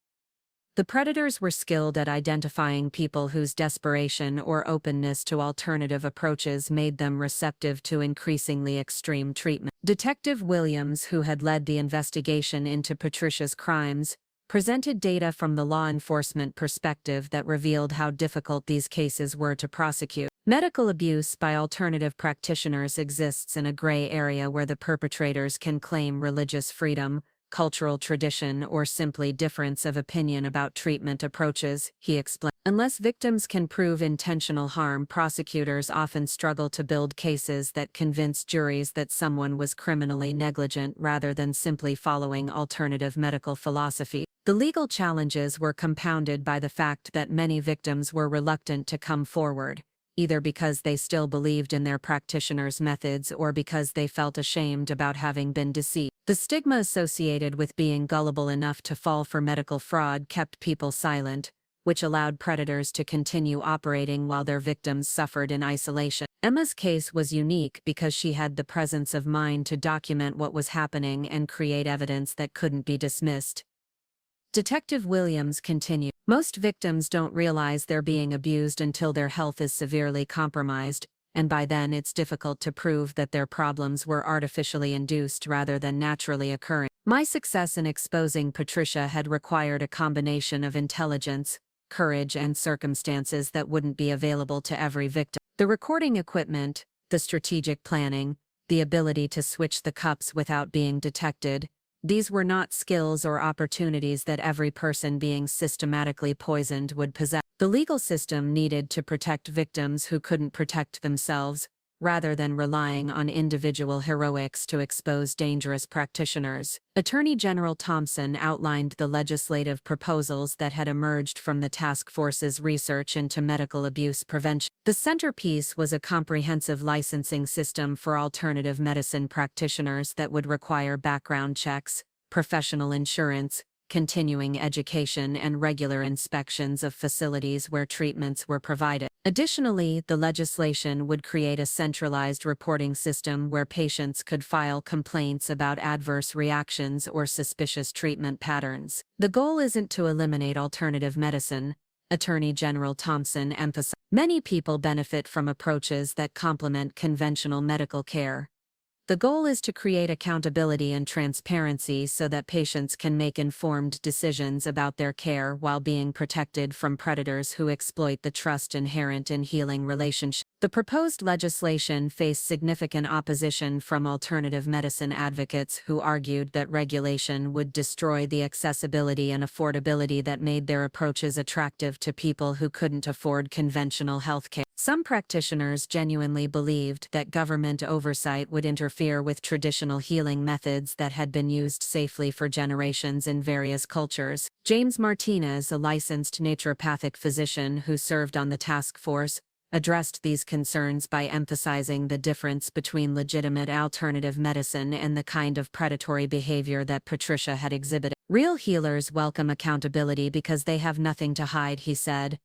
The predators were skilled at identifying people whose desperation or openness to alternative approaches made them receptive to increasingly extreme treatment. Detective Williams, who had led the investigation into Patricia's crimes, presented data from the law enforcement perspective that revealed how difficult these cases were to prosecute. Medical abuse by alternative practitioners exists in a gray area where the perpetrators can claim religious freedom, cultural tradition, or simply difference of opinion about treatment approaches, he explained. Unless victims can prove intentional harm, prosecutors often struggle to build cases that convince juries that someone was criminally negligent rather than simply following alternative medical philosophy. The legal challenges were compounded by the fact that many victims were reluctant to come forward, either because they still believed in their practitioners' methods or because they felt ashamed about having been deceived. The stigma associated with being gullible enough to fall for medical fraud kept people silent, which allowed predators to continue operating while their victims suffered in isolation. Emma's case was unique because she had the presence of mind to document what was happening and create evidence that couldn't be dismissed. Detective Williams continued, "Most victims don't realize they're being abused until their health is severely compromised, and by then it's difficult to prove that their problems were artificially induced rather than naturally occurring." My success in exposing Patricia had required a combination of intelligence, courage, and circumstances that wouldn't be available to every victim. The recording equipment, the strategic planning, the ability to switch the cups without being detected, these were not skills or opportunities that every person being systematically poisoned would possess. The legal system needed to protect victims who couldn't protect themselves, rather than relying on individual heroics to expose dangerous practitioners. Attorney General Thompson outlined the legislative proposals that had emerged from the task force's research into medical abuse prevention. The centerpiece was a comprehensive licensing system for alternative medicine practitioners that would require background checks, professional insurance, continuing education, and regular inspections of facilities where treatments were provided. Additionally, the legislation would create a centralized reporting system where patients could file complaints about adverse reactions or suspicious treatment patterns. The goal isn't to eliminate alternative medicine, Attorney General Thompson emphasized. Many people benefit from approaches that complement conventional medical care. The goal is to create accountability and transparency so that patients can make informed decisions about their care while being protected from predators who exploit the trust inherent in healing relationships. The proposed legislation faced significant opposition from alternative medicine advocates who argued that regulation would destroy the accessibility and affordability that made their approaches attractive to people who couldn't afford conventional healthcare. Some practitioners genuinely believed that government oversight would interfere with traditional healing methods that had been used safely for generations in various cultures. James Martinez, a licensed naturopathic physician who served on the task force, addressed these concerns by emphasizing the difference between legitimate alternative medicine and the kind of predatory behavior that Patricia had exhibited. Real healers welcome accountability because they have nothing to hide, he said.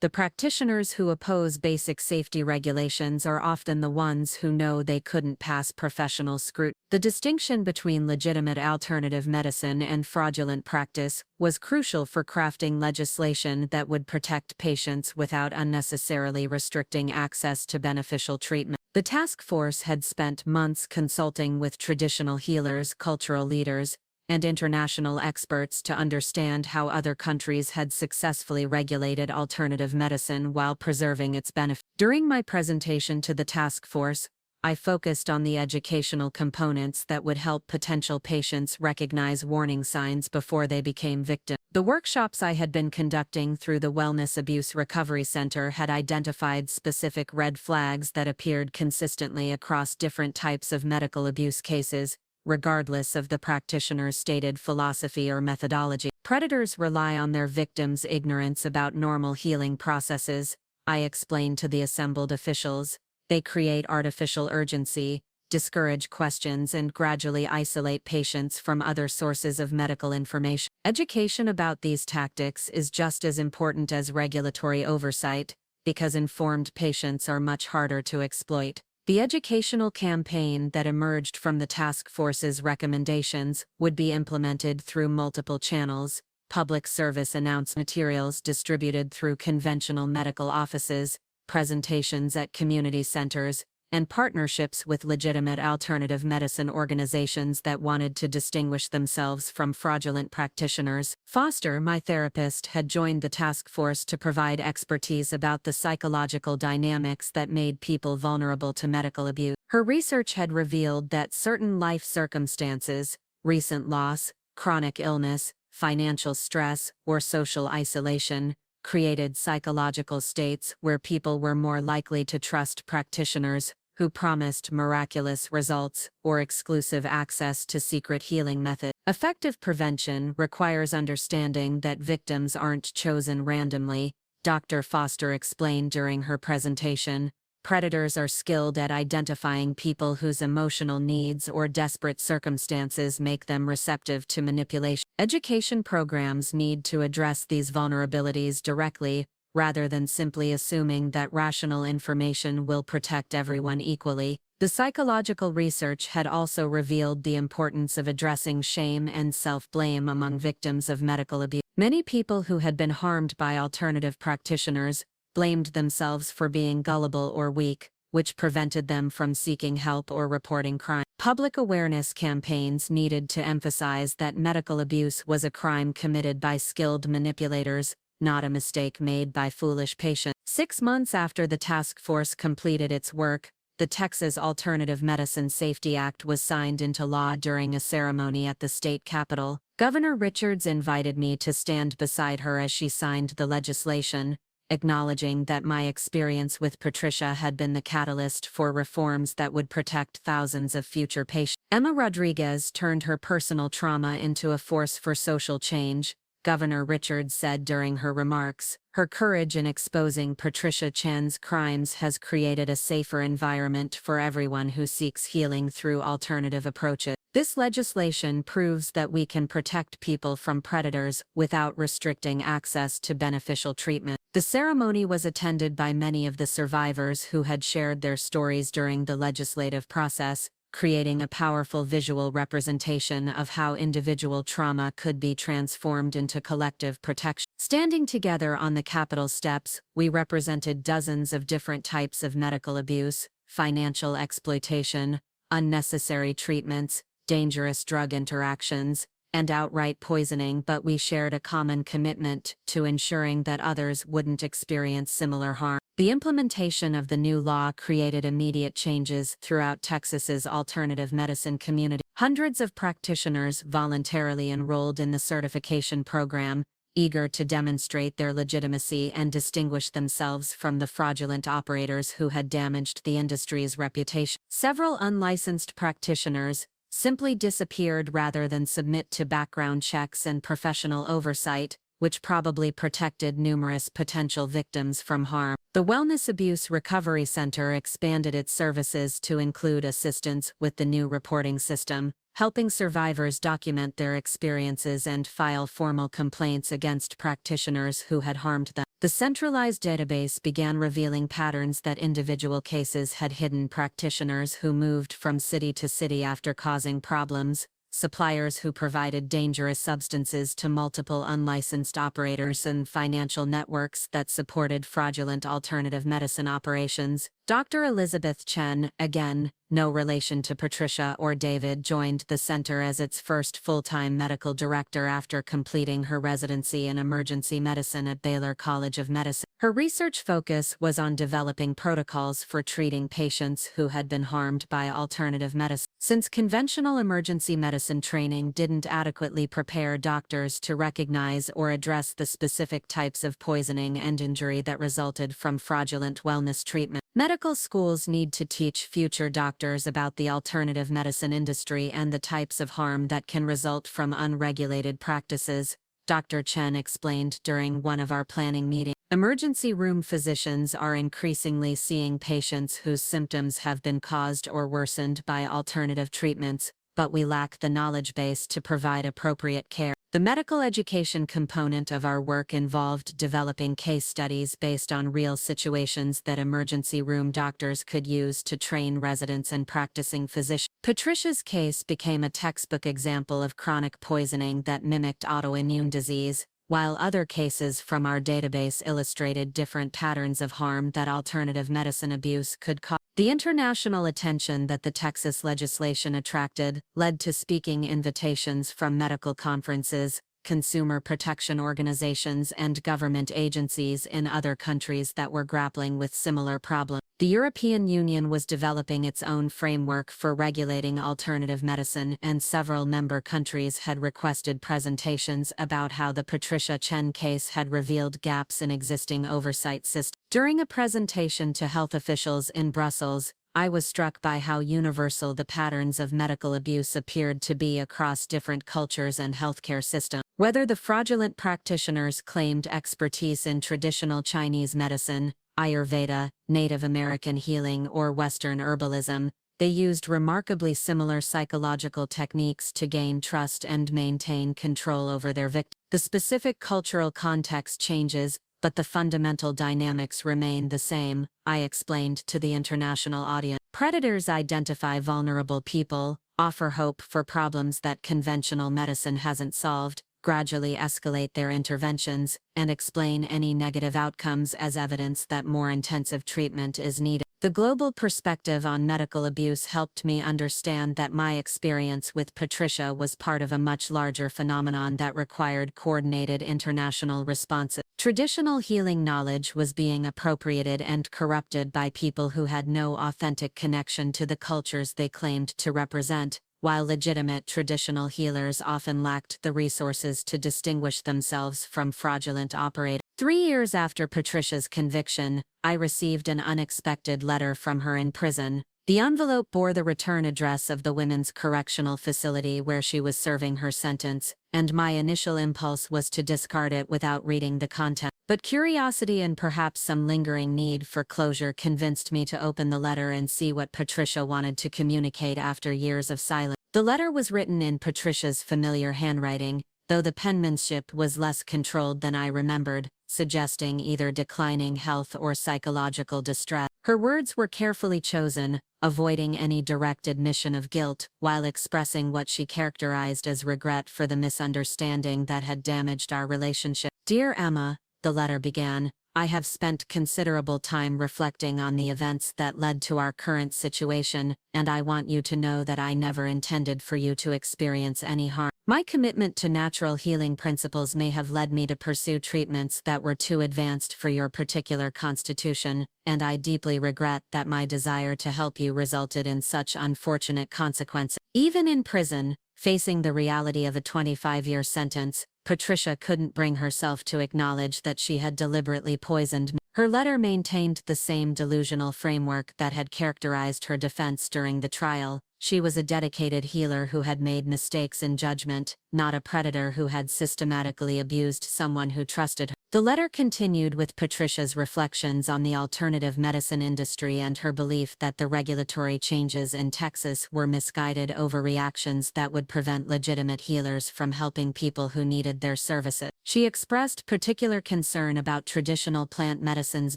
The practitioners who oppose basic safety regulations are often the ones who know they couldn't pass professional scrutiny. The distinction between legitimate alternative medicine and fraudulent practice was crucial for crafting legislation that would protect patients without unnecessarily restricting access to beneficial treatment. The task force had spent months consulting with traditional healers, cultural leaders, and international experts to understand how other countries had successfully regulated alternative medicine while preserving its benefits. During my presentation to the task force, I focused on the educational components that would help potential patients recognize warning signs before they became victims. The workshops I had been conducting through the Wellness Abuse Recovery Center had identified specific red flags that appeared consistently across different types of medical abuse cases, regardless of the practitioner's stated philosophy or methodology. Predators rely on their victims' ignorance about normal healing processes, I explained to the assembled officials. They create artificial urgency, discourage questions, and gradually isolate patients from other sources of medical information. Education about these tactics is just as important as regulatory oversight, because informed patients are much harder to exploit. The educational campaign that emerged from the task force's recommendations would be implemented through multiple channels: public service announcement materials distributed through conventional medical offices, presentations at community centers, and partnerships with legitimate alternative medicine organizations that wanted to distinguish themselves from fraudulent practitioners. Foster, my therapist, had joined the task force to provide expertise about the psychological dynamics that made people vulnerable to medical abuse. Her research had revealed that certain life circumstances, recent loss, chronic illness, financial stress, or social isolation, created psychological states where people were more likely to trust practitioners who promised miraculous results or exclusive access to secret healing methods. Effective prevention requires understanding that victims aren't chosen randomly, Dr. Foster explained during her presentation. Predators are skilled at identifying people whose emotional needs or desperate circumstances make them receptive to manipulation. Education programs need to address these vulnerabilities directly, rather than simply assuming that rational information will protect everyone equally. The psychological research had also revealed the importance of addressing shame and self-blame among victims of medical abuse. Many people who had been harmed by alternative practitioners blamed themselves for being gullible or weak, which prevented them from seeking help or reporting crime. Public awareness campaigns needed to emphasize that medical abuse was a crime committed by skilled manipulators, not a mistake made by foolish patients. 6 months after the task force completed its work, the Texas Alternative Medicine Safety Act was signed into law during a ceremony at the state capitol. Governor Richards invited me to stand beside her as she signed the legislation, acknowledging that my experience with Patricia had been the catalyst for reforms that would protect thousands of future patients. Emma Rodriguez turned her personal trauma into a force for social change, Governor Richards said during her remarks. Her courage in exposing Patricia Chen's crimes has created a safer environment for everyone who seeks healing through alternative approaches. This legislation proves that we can protect people from predators without restricting access to beneficial treatment. The ceremony was attended by many of the survivors who had shared their stories during the legislative process, creating a powerful visual representation of how individual trauma could be transformed into collective protection. Standing together on the Capitol steps, we represented dozens of different types of medical abuse, financial exploitation, unnecessary treatments, dangerous drug interactions, and outright poisoning, but we shared a common commitment to ensuring that others wouldn't experience similar harm. The implementation of the new law created immediate changes throughout Texas's alternative medicine community. Hundreds of practitioners voluntarily enrolled in the certification program, eager to demonstrate their legitimacy and distinguish themselves from the fraudulent operators who had damaged the industry's reputation. Several unlicensed practitioners simply disappeared rather than submit to background checks and professional oversight, which probably protected numerous potential victims from harm. The Wellness Abuse Recovery Center expanded its services to include assistance with the new reporting system, helping survivors document their experiences and file formal complaints against practitioners who had harmed them. The centralized database began revealing patterns that individual cases had hidden: practitioners who moved from city to city after causing problems, suppliers who provided dangerous substances to multiple unlicensed operators, and financial networks that supported fraudulent alternative medicine operations. Dr. Elizabeth Chen, again, no relation to Patricia or David, joined the center as its first full-time medical director after completing her residency in emergency medicine at Baylor College of Medicine. Her research focus was on developing protocols for treating patients who had been harmed by alternative medicine. Since conventional emergency medicine training didn't adequately prepare doctors to recognize or address the specific types of poisoning and injury that resulted from fraudulent wellness treatment, medical schools need to teach future doctors about the alternative medicine industry and the types of harm that can result from unregulated practices, Dr. Chen explained during one of our planning meetings. Emergency room physicians are increasingly seeing patients whose symptoms have been caused or worsened by alternative treatments, but we lack the knowledge base to provide appropriate care. The medical education component of our work involved developing case studies based on real situations that emergency room doctors could use to train residents and practicing physicians. Patricia's case became a textbook example of chronic poisoning that mimicked autoimmune disease, while other cases from our database illustrated different patterns of harm that alternative medicine abuse could cause. The international attention that the Texas legislation attracted led to speaking invitations from medical conferences, consumer protection organizations, and government agencies in other countries that were grappling with similar problems. The European Union was developing its own framework for regulating alternative medicine, and several member countries had requested presentations about how the Patricia Chen case had revealed gaps in existing oversight systems. During a presentation to health officials in Brussels, I was struck by how universal the patterns of medical abuse appeared to be across different cultures and healthcare systems. Whether the fraudulent practitioners claimed expertise in traditional Chinese medicine, Ayurveda, Native American healing, or Western herbalism, they used remarkably similar psychological techniques to gain trust and maintain control over their victims. The specific cultural context changes, but the fundamental dynamics remain the same, I explained to the international audience. Predators identify vulnerable people, offer hope for problems that conventional medicine hasn't solved, gradually escalate their interventions, and explain any negative outcomes as evidence that more intensive treatment is needed. The global perspective on medical abuse helped me understand that my experience with Patricia was part of a much larger phenomenon that required coordinated international responses. Traditional healing knowledge was being appropriated and corrupted by people who had no authentic connection to the cultures they claimed to represent, while legitimate traditional healers often lacked the resources to distinguish themselves from fraudulent operators. 3 years after Patricia's conviction, I received an unexpected letter from her in prison. The envelope bore the return address of the women's correctional facility where she was serving her sentence, and my initial impulse was to discard it without reading the content. But curiosity and perhaps some lingering need for closure convinced me to open the letter and see what Patricia wanted to communicate after years of silence. The letter was written in Patricia's familiar handwriting, though the penmanship was less controlled than I remembered, suggesting either declining health or psychological distress. Her words were carefully chosen, avoiding any direct admission of guilt, while expressing what she characterized as regret for the misunderstanding that had damaged our relationship. "Dear Emma," the letter began, "I have spent considerable time reflecting on the events that led to our current situation, and I want you to know that I never intended for you to experience any harm. My commitment to natural healing principles may have led me to pursue treatments that were too advanced for your particular constitution, and I deeply regret that my desire to help you resulted in such unfortunate consequences." Even in prison, facing the reality of a 25-year sentence, Patricia couldn't bring herself to acknowledge that she had deliberately poisoned me. Her letter maintained the same delusional framework that had characterized her defense during the trial. She was a dedicated healer who had made mistakes in judgment, not a predator who had systematically abused someone who trusted her. The letter continued with Patricia's reflections on the alternative medicine industry and her belief that the regulatory changes in Texas were misguided overreactions that would prevent legitimate healers from helping people who needed their services. She expressed particular concern about traditional plant medicines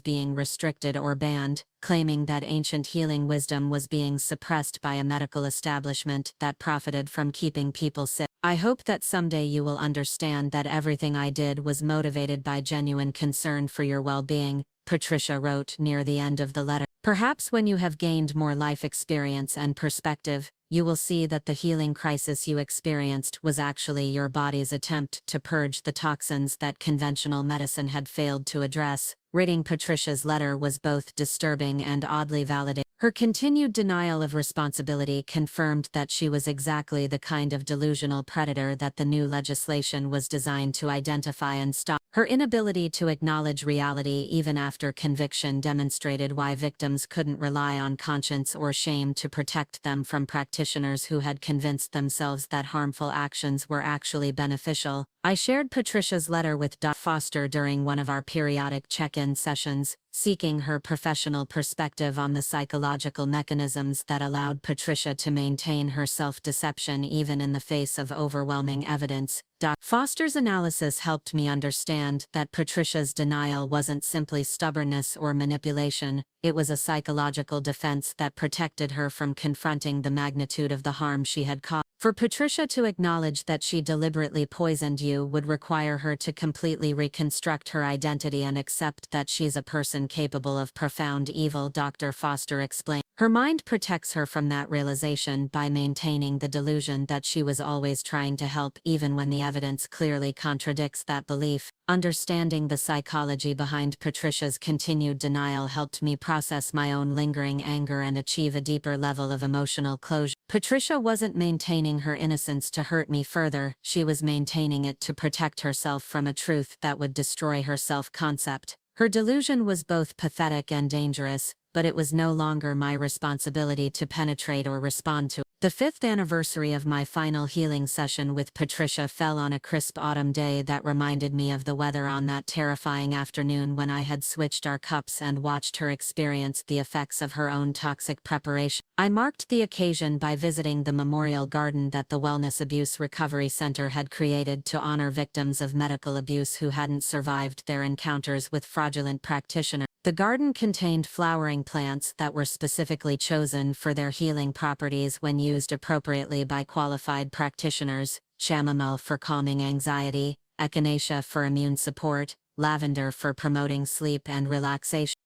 being restricted or banned, claiming that ancient healing wisdom was being suppressed by a medical establishment that profited from keeping people sick. "I hope that someday you will understand that everything I did was motivated by genuine concern for your well-being," Patricia wrote near the end of the letter. "Perhaps when you have gained more life experience and perspective, you will see that the healing crisis you experienced was actually your body's attempt to purge the toxins that conventional medicine had failed to address." Reading Patricia's letter was both disturbing and oddly validating. Her continued denial of responsibility confirmed that she was exactly the kind of delusional predator that the new legislation was designed to identify and stop. Her inability to acknowledge reality even after conviction demonstrated why victims couldn't rely on conscience or shame to protect them from practitioners who had convinced themselves that harmful actions were actually beneficial. I shared Patricia's letter with Dr. Foster during one of our periodic check-in sessions, seeking her professional perspective on the psychological mechanisms that allowed Patricia to maintain her self-deception even in the face of overwhelming evidence. Dr. Foster's analysis helped me understand that Patricia's denial wasn't simply stubbornness or manipulation, it was a psychological defense that protected her from confronting the magnitude of the harm she had caused. For Patricia to acknowledge that she deliberately poisoned you would require her to completely reconstruct her identity and accept that she's a person capable of profound evil, Dr. Foster explained. Her mind protects her from that realization by maintaining the delusion that she was always trying to help even when the evidence clearly contradicts that belief. Understanding the psychology behind Patricia's continued denial helped me process my own lingering anger and achieve a deeper level of emotional closure. Patricia wasn't maintaining her innocence to hurt me further, she was maintaining it to protect herself from a truth that would destroy her self-concept. Her delusion was both pathetic and dangerous, but it was no longer my responsibility to penetrate or respond to it. The 5th anniversary of my final healing session with Patricia fell on a crisp autumn day that reminded me of the weather on that terrifying afternoon when I had switched our cups and watched her experience the effects of her own toxic preparation. I marked the occasion by visiting the memorial garden that the Wellness Abuse Recovery Center had created to honor victims of medical abuse who hadn't survived their encounters with fraudulent practitioners. The garden contained flowering plants that were specifically chosen for their healing properties when used appropriately by qualified practitioners: chamomile for calming anxiety, echinacea for immune support, lavender for promoting sleep and relaxation.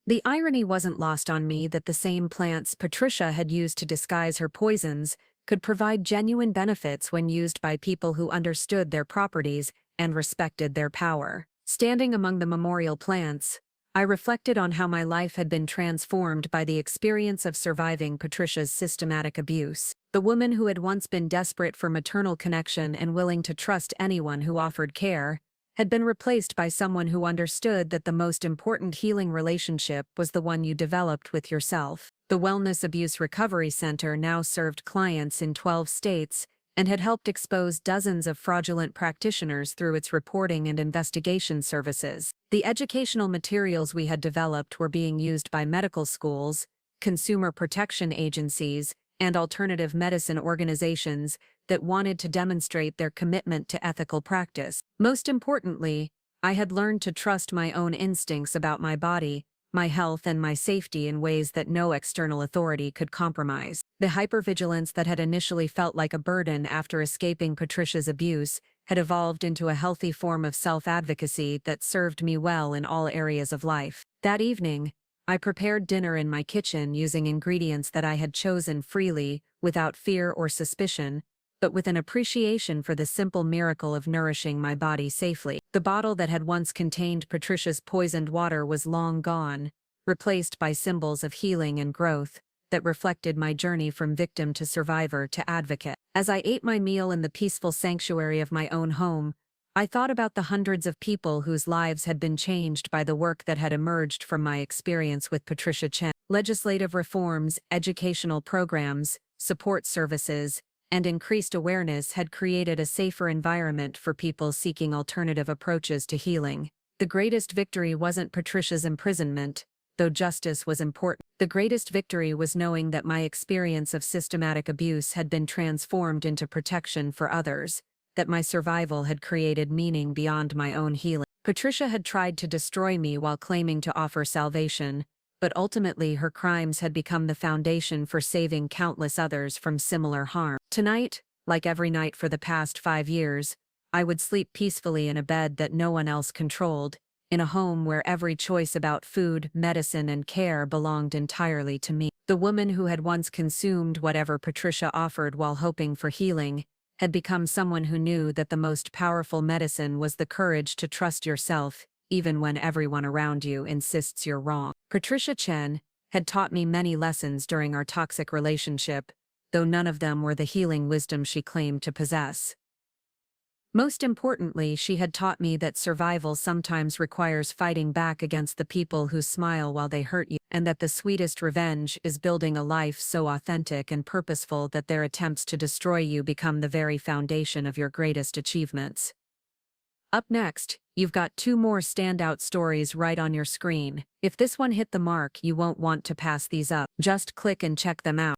The irony wasn't lost on me that the same plants Patricia had used to disguise her poisons could provide genuine benefits when used by people who understood their properties and respected their power. Standing among the memorial plants, I reflected on how my life had been transformed by the experience of surviving Patricia's systematic abuse. The woman who had once been desperate for maternal connection and willing to trust anyone who offered care, had been replaced by someone who understood that the most important healing relationship was the one you developed with yourself. The Wellness Abuse Recovery Center now served clients in 12 states and had helped expose dozens of fraudulent practitioners through its reporting and investigation services. The educational materials we had developed were being used by medical schools, consumer protection agencies, and alternative medicine organizations that wanted to demonstrate their commitment to ethical practice. Most importantly, I had learned to trust my own instincts about my body, my health, and my safety in ways that no external authority could compromise. The hypervigilance that had initially felt like a burden after escaping Patricia's abuse had evolved into a healthy form of self-advocacy that served me well in all areas of life. That evening, I prepared dinner in my kitchen using ingredients that I had chosen freely, without fear or suspicion, but with an appreciation for the simple miracle of nourishing my body safely. The bottle that had once contained Patricia's poisoned water was long gone, replaced by symbols of healing and growth that reflected my journey from victim to survivor to advocate. As I ate my meal in the peaceful sanctuary of my own home, I thought about the hundreds of people whose lives had been changed by the work that had emerged from my experience with Patricia Chen. Legislative reforms, educational programs, support services, and increased awareness had created a safer environment for people seeking alternative approaches to healing. The greatest victory wasn't Patricia's imprisonment, though justice was important. The greatest victory was knowing that my experience of systematic abuse had been transformed into protection for others, that my survival had created meaning beyond my own healing. Patricia had tried to destroy me while claiming to offer salvation, but ultimately her crimes had become the foundation for saving countless others from similar harm. Tonight, like every night for the past 5 years, I would sleep peacefully in a bed that no one else controlled, in a home where every choice about food, medicine, and care belonged entirely to me. The woman who had once consumed whatever Patricia offered while hoping for healing had become someone who knew that the most powerful medicine was the courage to trust yourself, even when everyone around you insists you're wrong. Patricia Chen had taught me many lessons during our toxic relationship, though none of them were the healing wisdom she claimed to possess. Most importantly, she had taught me that survival sometimes requires fighting back against the people who smile while they hurt you, and that the sweetest revenge is building a life so authentic and purposeful that their attempts to destroy you become the very foundation of your greatest achievements. Up next, you've got 2 more standout stories right on your screen. If this one hit the mark, you won't want to pass these up. Just click and check them out.